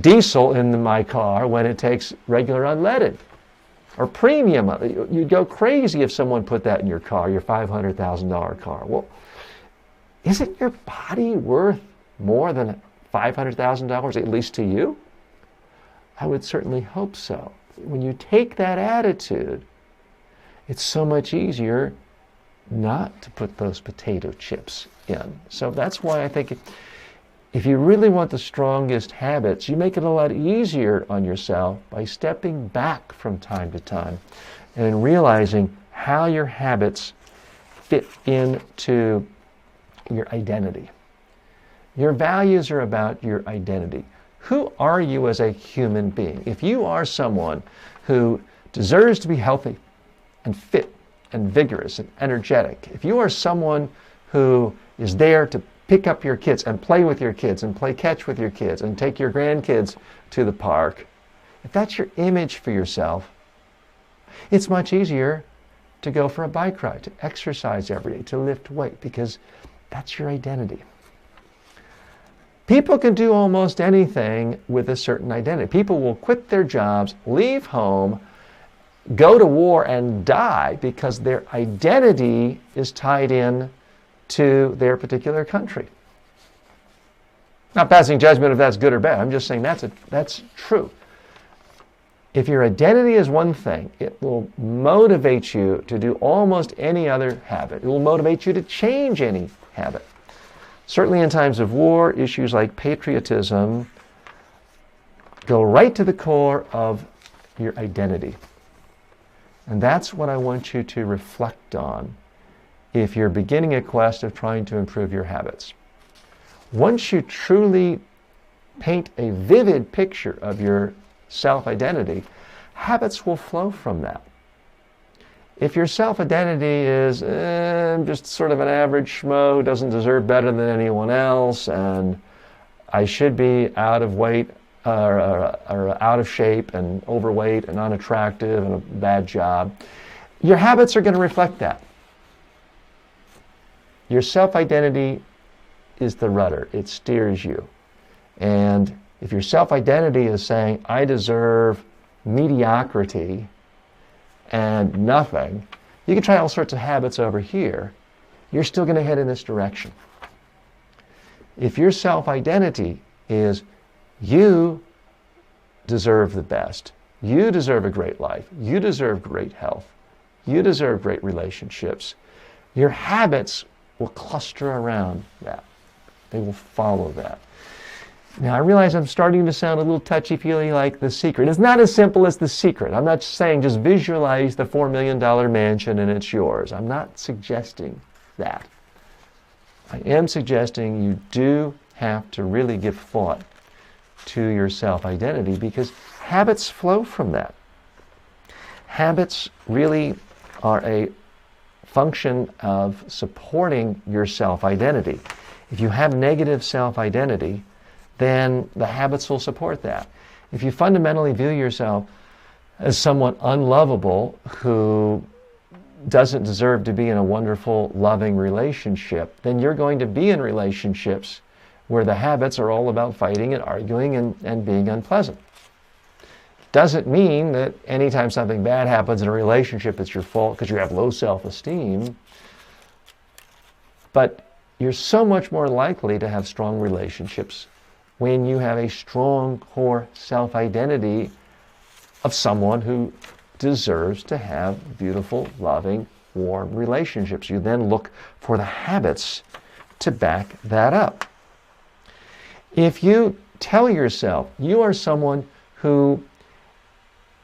diesel in my car when it takes regular unleaded or premium. You'd go crazy if someone put that in your car, your $500,000 car. Well, isn't your body worth more than $500,000, at least to you? I would certainly hope so. When you take that attitude, it's so much easier not to put those potato chips in. So that's why I think if you really want the strongest habits, you make it a lot easier on yourself by stepping back from time to time and realizing how your habits fit into your identity. Your values are about your identity. Who are you as a human being? If you are someone who deserves to be healthy and fit and vigorous and energetic, if you are someone who is there to pick up your kids and play with your kids and play catch with your kids and take your grandkids to the park, if that's your image for yourself, it's much easier to go for a bike ride, to exercise every day, to lift weight, because that's your identity. People can do almost anything with a certain identity. People will quit their jobs, leave home, go to war and die because their identity is tied in to their particular country. Not passing judgment if that's good or bad. I'm just saying that's true. If your identity is one thing, it will motivate you to do almost any other habit. It will motivate you to change any habit. Certainly in times of war, issues like patriotism go right to the core of your identity. And that's what I want you to reflect on if you're beginning a quest of trying to improve your habits. Once you truly paint a vivid picture of your self-identity, habits will flow from that. If your self-identity is just sort of an average schmo who doesn't deserve better than anyone else, and I should be out of weight or out of shape and overweight and unattractive and a bad job, your habits are going to reflect that. Your self-identity is the rudder. It steers you. And if your self-identity is saying, I deserve mediocrity and nothing, you can try all sorts of habits over here. You're still going to head in this direction. If your self-identity is, you deserve the best, you deserve a great life, you deserve great health, you deserve great relationships, your habits will cluster around that. They will follow that. Now, I realize I'm starting to sound a little touchy-feely like The Secret. It's not as simple as The Secret. I'm not saying just visualize the $4 million mansion and it's yours. I'm not suggesting that. I am suggesting you do have to really give thought to your self-identity, because habits flow from that. Habits really are a function of supporting your self-identity. If you have negative self-identity, then the habits will support that. If you fundamentally view yourself as someone unlovable who doesn't deserve to be in a wonderful, loving relationship, then you're going to be in relationships where the habits are all about fighting and arguing and being unpleasant. Doesn't mean that anytime something bad happens in a relationship, it's your fault because you have low self-esteem. But you're so much more likely to have strong relationships when you have a strong core self-identity of someone who deserves to have beautiful, loving, warm relationships. You then look for the habits to back that up. If you tell yourself you are someone who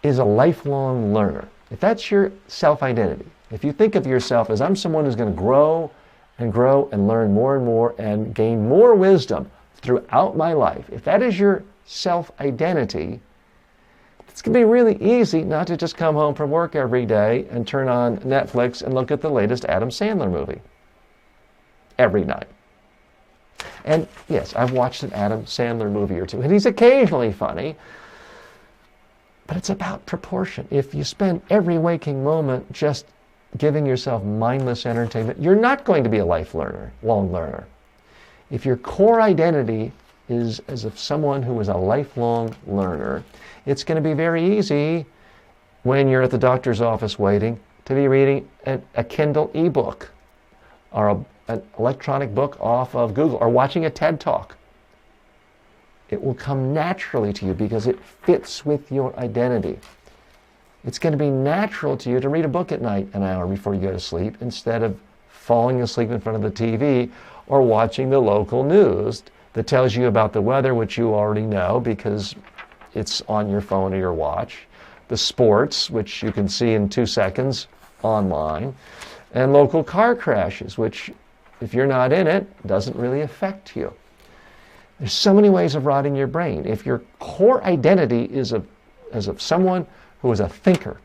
is a lifelong learner, if that's your self-identity, if you think of yourself as I'm someone who's going to grow and learn more and more and gain more wisdom throughout my life, if that is your self-identity, it's going to be really easy not to just come home from work every day and turn on Netflix and look at the latest Adam Sandler movie every night. And yes, I've watched an Adam Sandler movie or two, and he's occasionally funny, but it's about proportion. If you spend every waking moment just giving yourself mindless entertainment, you're not going to be a long learner. If your core identity is as of someone who is a lifelong learner, it's going to be very easy when you're at the doctor's office waiting to be reading a Kindle ebook or an electronic book off of Google or watching a TED Talk. It will come naturally to you because it fits with your identity. It's going to be natural to you to read a book at night an hour before you go to sleep instead of falling asleep in front of the TV or watching the local news that tells you about the weather, which you already know because it's on your phone or your watch, the sports, which you can see in 2 seconds online, and local car crashes, which if you're not in it, doesn't really affect you. There's so many ways of rotting your brain. If your core identity is as of someone who is a thinker,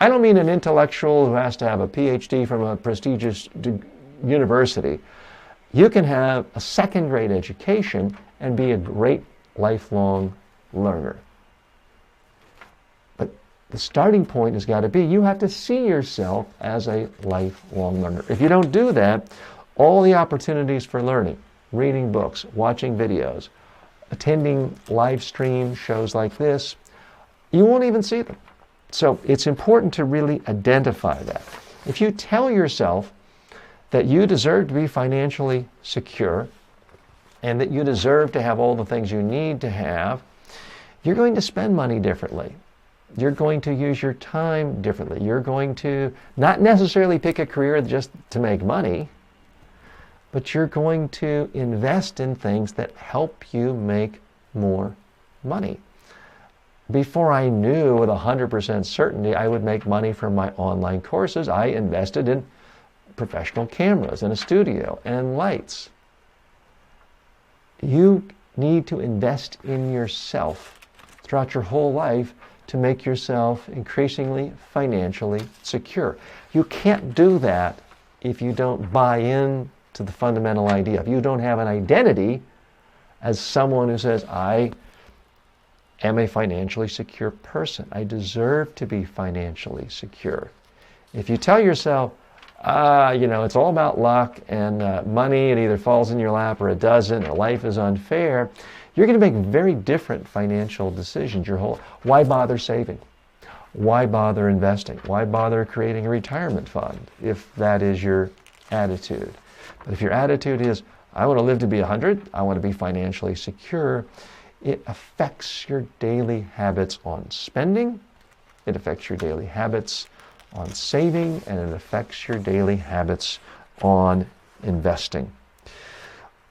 I don't mean an intellectual who has to have a PhD from a prestigious university. You can have a second-grade education and be a great lifelong learner. But the starting point has got to be you have to see yourself as a lifelong learner. If you don't do that, all the opportunities for learning, reading books, watching videos, attending live stream shows like this, you won't even see them. So it's important to really identify that. If you tell yourself that you deserve to be financially secure and that you deserve to have all the things you need to have, you're going to spend money differently. You're going to use your time differently. You're going to not necessarily pick a career just to make money, but you're going to invest in things that help you make more money. Before I knew with 100% certainty I would make money from my online courses, I invested in professional cameras and a studio and lights. You need to invest in yourself throughout your whole life to make yourself increasingly financially secure. You can't do that if you don't buy in to the fundamental idea. If you don't have an identity as someone who says, I am a financially secure person. I deserve to be financially secure. If you tell yourself, it's all about luck and money, it either falls in your lap or it doesn't, or life is unfair, you're going to make very different financial decisions. Why bother saving? Why bother investing? Why bother creating a retirement fund if that is your attitude? But if your attitude is, I want to live to be 100, I want to be financially secure, it affects your daily habits on spending, it affects your daily habits on saving, and it affects your daily habits on investing.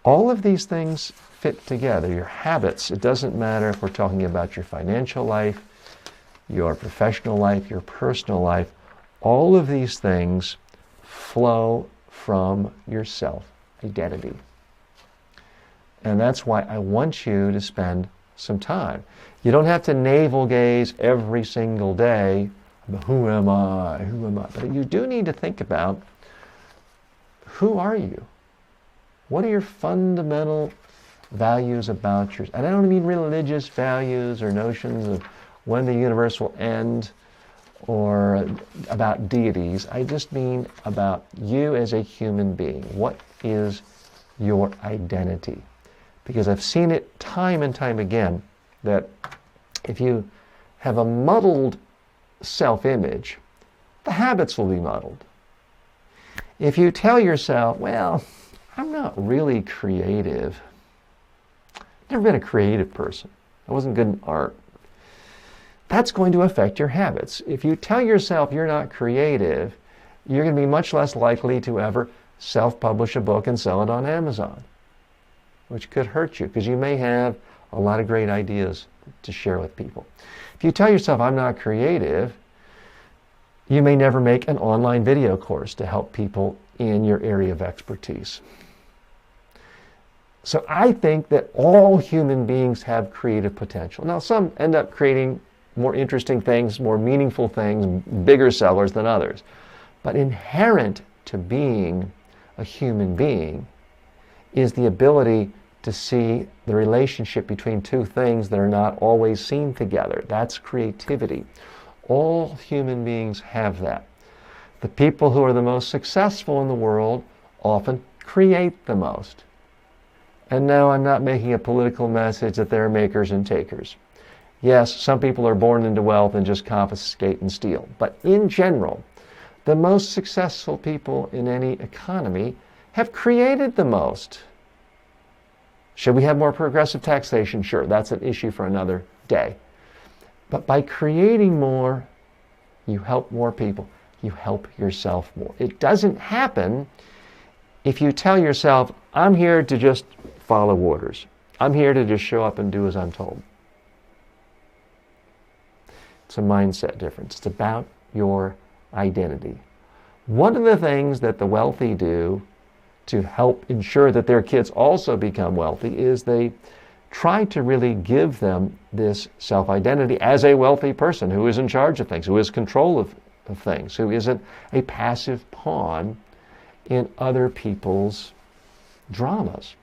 All of these things fit together. Your habits, it doesn't matter if we're talking about your financial life, your professional life, your personal life, all of these things flow from your self-identity. And that's why I want you to spend some time. You don't have to navel gaze every single day about who am I? But you do need to think about who are you? What are your fundamental values about yourself? And I don't mean religious values or notions of when the universe will end or about deities. I just mean about you as a human being. What is your identity? Because I've seen it time and time again that if you have a muddled self-image, the habits will be muddled. If you tell yourself, well, I'm not really creative. Never been a creative person. I wasn't good in art. That's going to affect your habits. If you tell yourself you're not creative, you're going to be much less likely to ever self-publish a book and sell it on Amazon, which could hurt you because you may have a lot of great ideas to share with people. If you tell yourself, I'm not creative, you may never make an online video course to help people in your area of expertise. So I think that all human beings have creative potential. Now, some end up creating more interesting things, more meaningful things, bigger sellers than others. But inherent to being a human being is the ability to see the relationship between two things that are not always seen together. That's creativity. All human beings have that. The people who are the most successful in the world often create the most. And no, I'm not making a political message that there are makers and takers. Yes, some people are born into wealth and just confiscate and steal. But in general, the most successful people in any economy have created the most. Should we have more progressive taxation? Sure, that's an issue for another day. But by creating more, you help more people. You help yourself more. It doesn't happen if you tell yourself, I'm here to just follow orders. I'm here to just show up and do as I'm told. It's a mindset difference. It's about your identity. One of the things that the wealthy do to help ensure that their kids also become wealthy is they try to really give them this self-identity as a wealthy person who is in charge of things, who has control of things, who isn't a passive pawn in other people's dramas.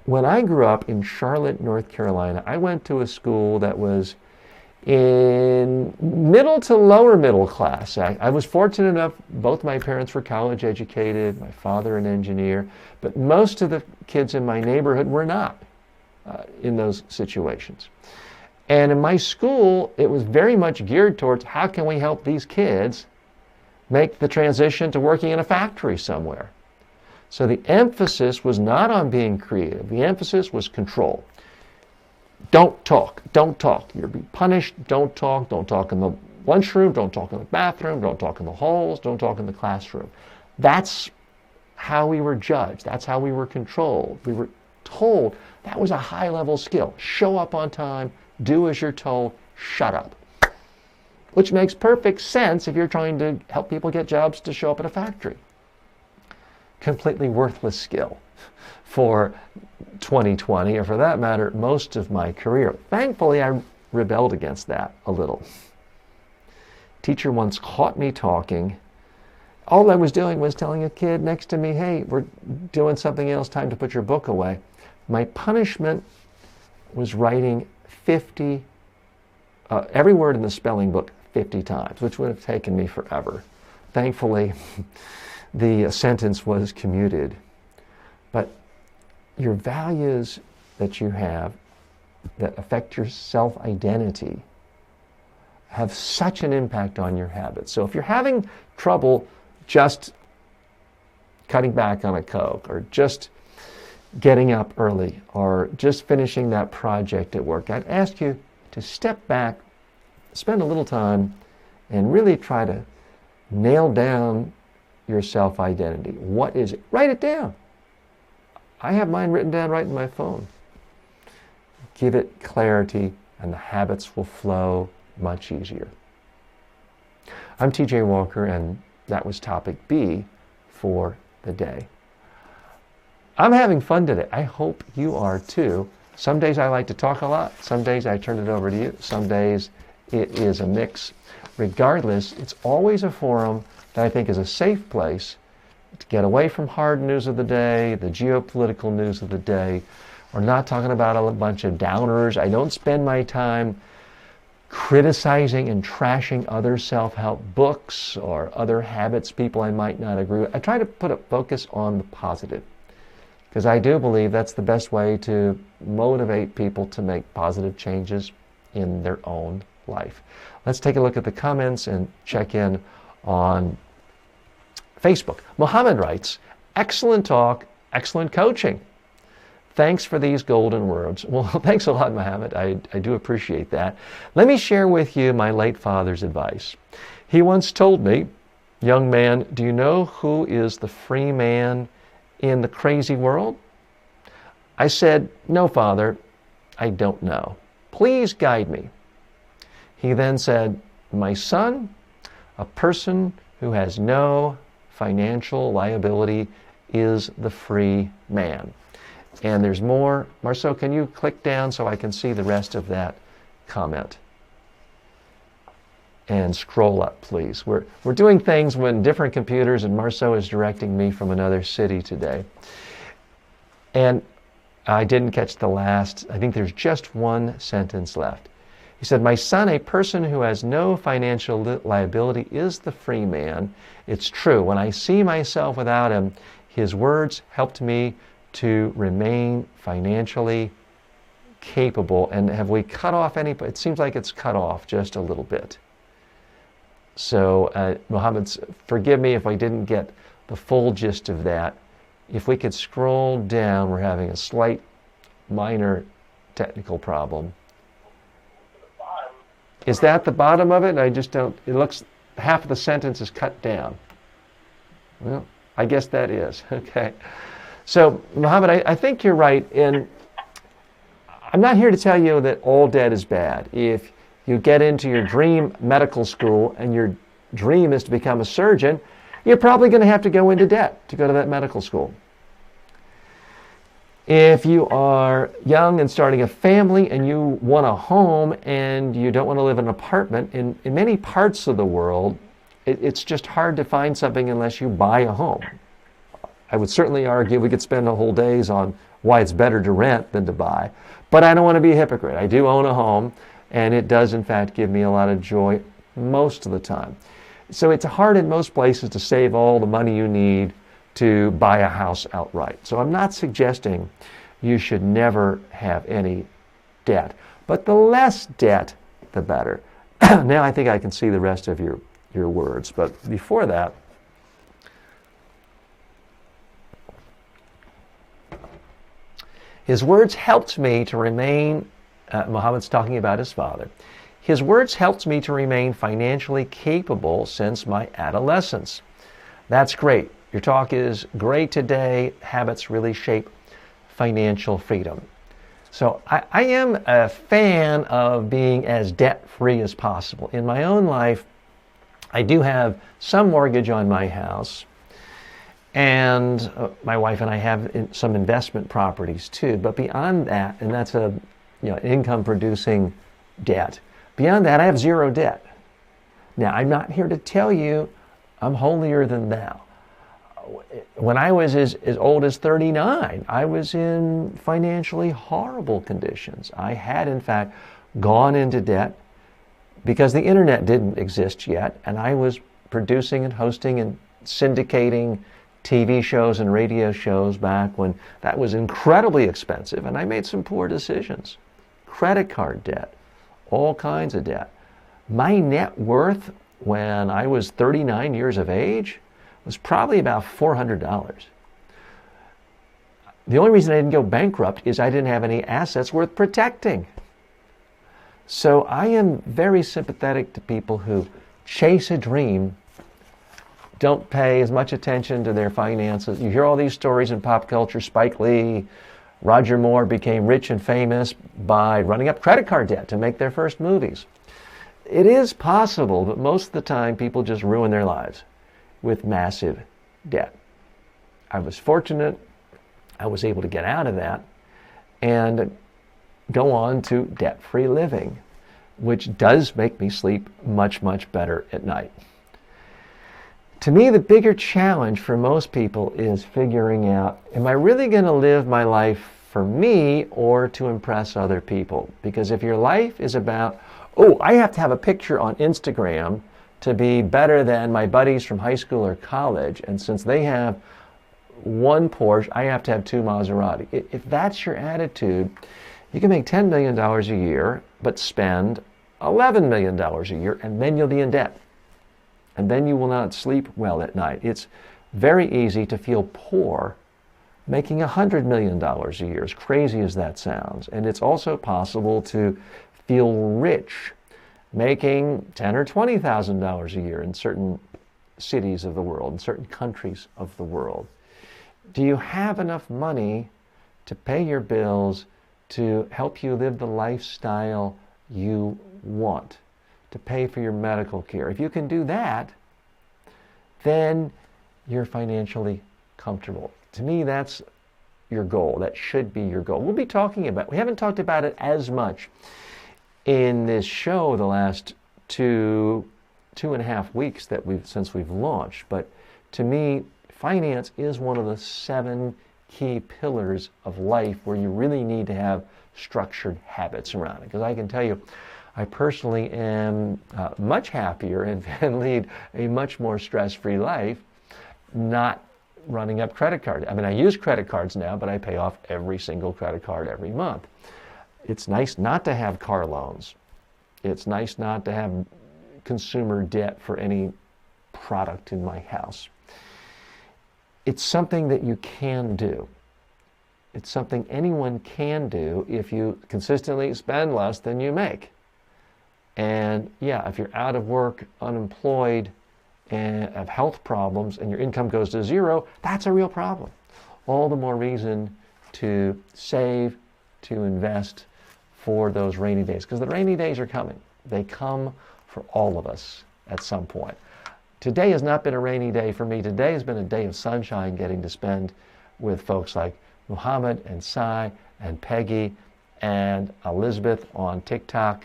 When I grew up in Charlotte, North Carolina, I went to a school that was in middle to lower middle class. I was fortunate enough, both my parents were college educated, my father an engineer, but most of the kids in my neighborhood were not in those situations. And in my school, it was very much geared towards how can we help these kids make the transition to working in a factory somewhere. So the emphasis was not on being creative. The emphasis was control. Don't talk. Don't talk. You'll be punished. Don't talk. Don't talk in the lunchroom. Don't talk in the bathroom. Don't talk in the halls. Don't talk in the classroom. That's how we were judged. That's how we were controlled. We were told that was a high-level skill. Show up on time. Do as you're told. Shut up. Which makes perfect sense if you're trying to help people get jobs to show up at a factory. Completely worthless skill for 2020, or for that matter, most of my career. Thankfully, I rebelled against that a little. Teacher once caught me talking. All I was doing was telling a kid next to me, hey, we're doing something else, time to put your book away. My punishment was writing every word in the spelling book 50 times, which would have taken me forever. Thankfully, the sentence was commuted. But your values that you have that affect your self-identity have such an impact on your habits. So if you're having trouble just cutting back on a Coke, or just getting up early, or just finishing that project at work, I'd ask you to step back, spend a little time, and really try to nail down your self-identity. What is it? Write it down. I have mine written down right in my phone. Give it clarity, and the habits will flow much easier. I'm TJ Walker, and that was topic B for the day. I'm having fun today. I hope you are too. Some days I like to talk a lot. Some days I turn it over to you. Some days it is a mix. Regardless, it's always a forum that I think is a safe place to get away from hard news of the day, the geopolitical news of the day. We're not talking about a bunch of downers. I don't spend my time criticizing and trashing other self-help books or other habits people I might not agree with. I try to put a focus on the positive, because I do believe that's the best way to motivate people to make positive changes in their own life. Let's take a look at the comments and check in on Facebook. Mohammed writes, excellent talk, excellent coaching. Thanks for these golden words. Well, thanks a lot, Mohammed. I do appreciate that. Let me share with you my late father's advice. He once told me, young man, do you know who is the free man in the crazy world? I said, no, Father, I don't know. Please guide me. He then said, my son, a person who has no financial liability is the free man. And there's more. Marceau, can you click down so I can see the rest of that comment? And scroll up, please. We're doing things when different computers, and Marceau is directing me from another city today. And I didn't catch the last. I think there's just one sentence left. He said, my son, a person who has no financial liability is the free man. It's true. When I see myself without him, his words helped me to remain financially capable. And have we cut off any? It seems like it's cut off just a little bit. So, Mohammed, forgive me if I didn't get the full gist of that. If we could scroll down, we're having a slight minor technical problem. Is that the bottom of it? I just don't, it looks, half of the sentence is cut down. Well, I guess that is, okay. So, Mohammed, I think you're right, and I'm not here to tell you that all debt is bad. If you get into your dream medical school and your dream is to become a surgeon, you're probably going to have to go into debt to go to that medical school. If you are young and starting a family and you want a home and you don't want to live in an apartment, in many parts of the world, it's just hard to find something unless you buy a home. I would certainly argue we could spend a whole days on why it's better to rent than to buy, but I don't want to be a hypocrite. I do own a home, and it does in fact give me a lot of joy most of the time. So it's hard in most places to save all the money you need to buy a house outright. So I'm not suggesting you should never have any debt, but the less debt, the better. Now I think I can see the rest of your words, but before that, his words helped me to remain, Muhammad's talking about his father, his words helped me to remain financially capable since my adolescence. That's great. Your talk is great today. Habits really shape financial freedom. So I am a fan of being as debt-free as possible. In my own life, I do have some mortgage on my house, and my wife and I have some investment properties too. But beyond that, and that's a income-producing debt. Beyond that, I have zero debt. Now, I'm not here to tell you I'm holier than thou. When I was as old as 39, I was in financially horrible conditions. I had, in fact, gone into debt because the internet didn't exist yet, and I was producing and hosting and syndicating TV shows and radio shows back when that was incredibly expensive, and I made some poor decisions. Credit card debt, all kinds of debt. My net worth when I was 39 years of age was probably about $400. The only reason I didn't go bankrupt is I didn't have any assets worth protecting. So I am very sympathetic to people who chase a dream, don't pay as much attention to their finances. You hear all these stories in pop culture. Spike Lee, Roger Moore became rich and famous by running up credit card debt to make their first movies. It is possible, but most of the time people just ruin their lives with massive debt. I was fortunate. I was able to get out of that and go on to debt-free living, which does make me sleep much, much better at night. To me, the bigger challenge for most people is figuring out, am I really going to live my life for me or to impress other people? Because if your life is about, oh, I have to have a picture on Instagram to be better than my buddies from high school or college, and since they have one Porsche, I have to have two Maserati. If that's your attitude, you can make $10 million a year, but spend $11 million a year, and then you'll be in debt. And then you will not sleep well at night. It's very easy to feel poor making $100 million a year, as crazy as that sounds. And it's also possible to feel rich making $10,000 or $20,000 a year in certain cities of the world, in certain countries of the world. Do you have enough money to pay your bills, to help you live the lifestyle you want, to pay for your medical care? If you can do that, then you're financially comfortable. To me, that's your goal. That should be your goal. We'll be talking about, we haven't talked about it as much in this show the last two and a half weeks since we've launched, but to me, finance is one of the 7 key pillars of life where you really need to have structured habits around it. Because I can tell you, I personally am much happier and lead a much more stress-free life not running up credit cards. I mean, I use credit cards now, but I pay off every single credit card every month. It's nice not to have car loans. It's nice not to have consumer debt for any product in my house. it's something that you can do. It's something anyone can do if you consistently spend less than you make. And yeah, if you're out of work, unemployed, and have health problems, and your income goes to zero, that's a real problem. All the more reason to save, to invest for those rainy days, because the rainy days are coming. They come for all of us at some point. Today has not been a rainy day for me. Today has been a day of sunshine, getting to spend with folks like Muhammad and Sai and Peggy and Elizabeth on TikTok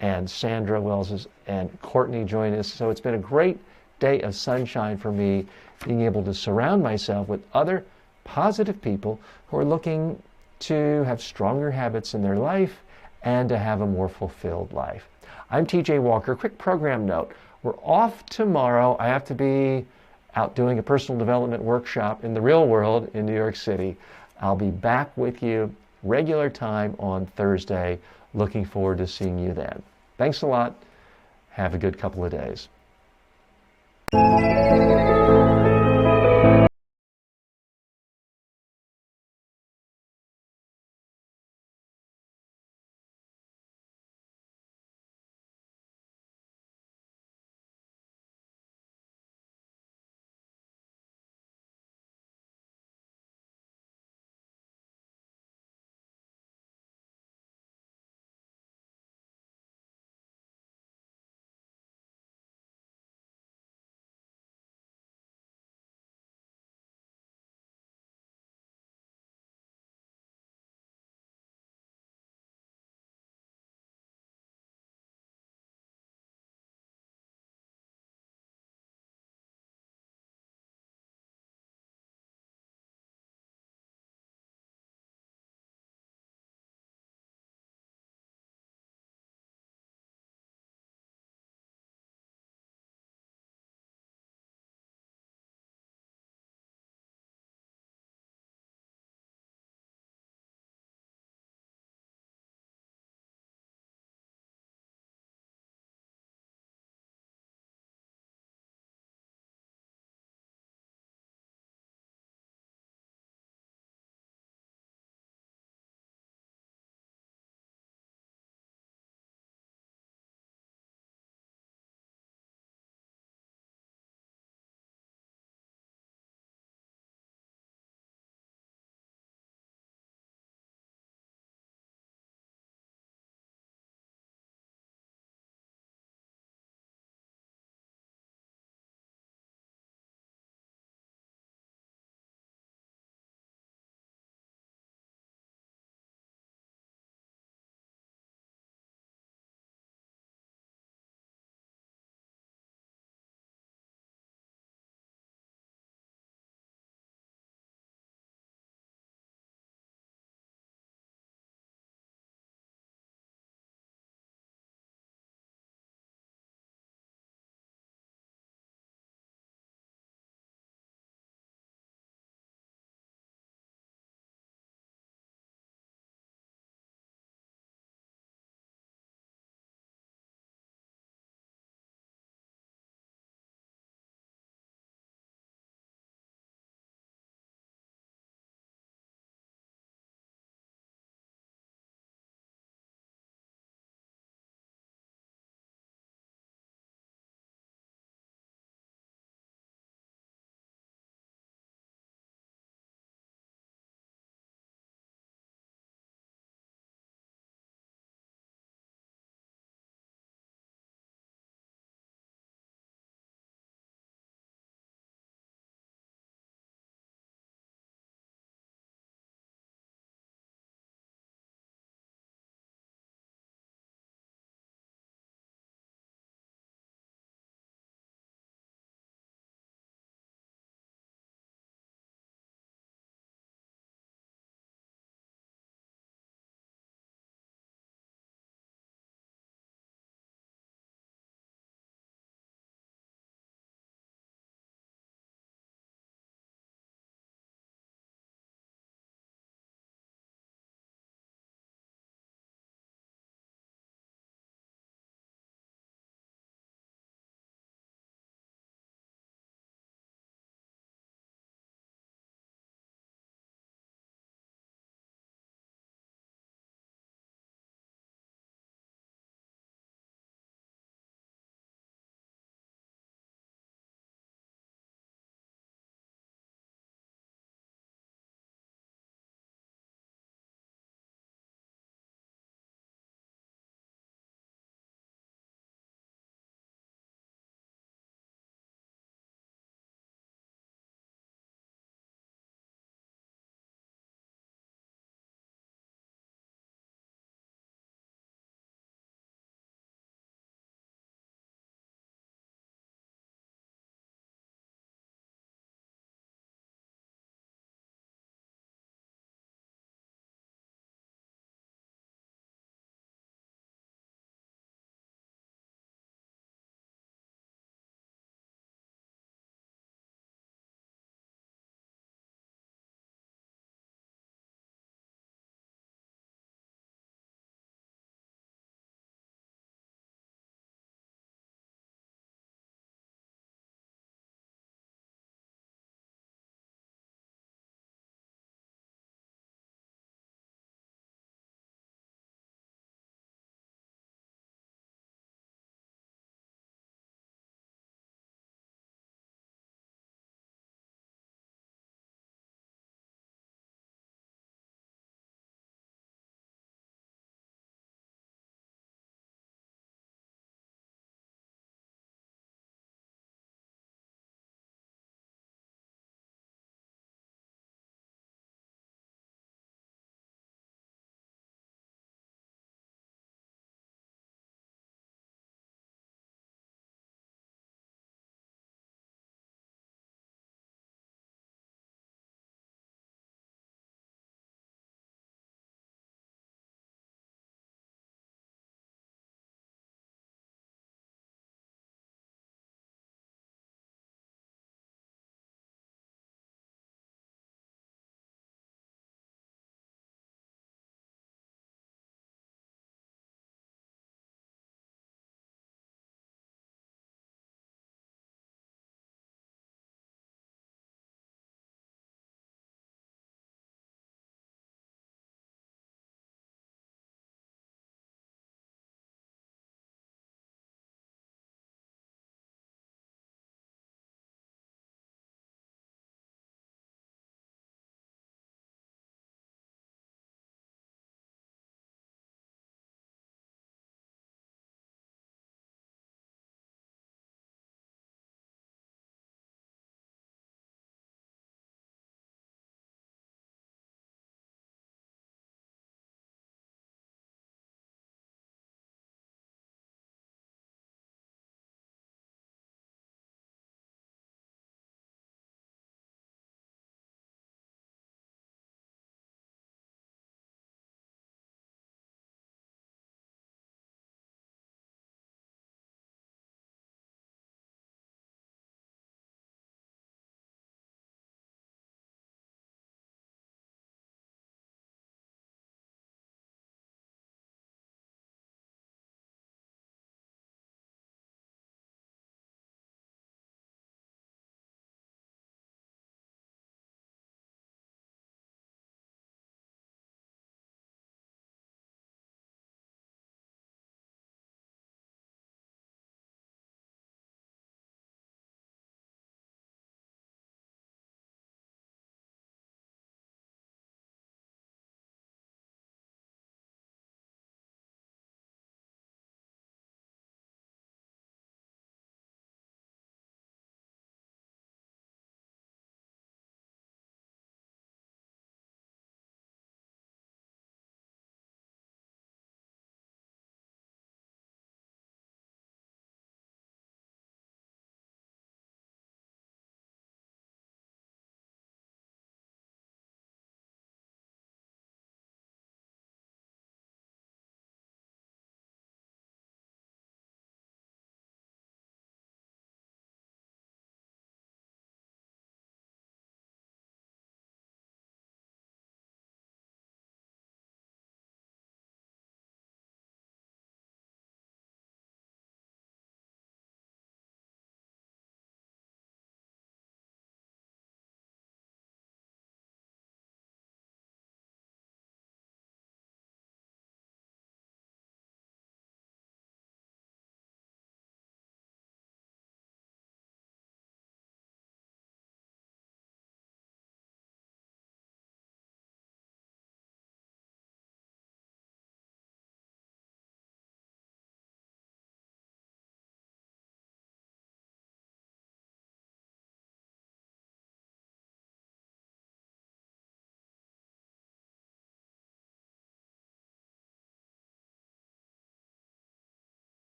and Sandra Wells and Courtney join us. So it's been a great day of sunshine for me, being able to surround myself with other positive people who are looking to have stronger habits in their life and to have a more fulfilled life. I'm TJ Walker. Quick program note. We're off tomorrow. I have to be out doing a personal development workshop in the real world in New York City. I'll be back with you regular time on Thursday. Looking forward to seeing you then. Thanks a lot. Have a good couple of days.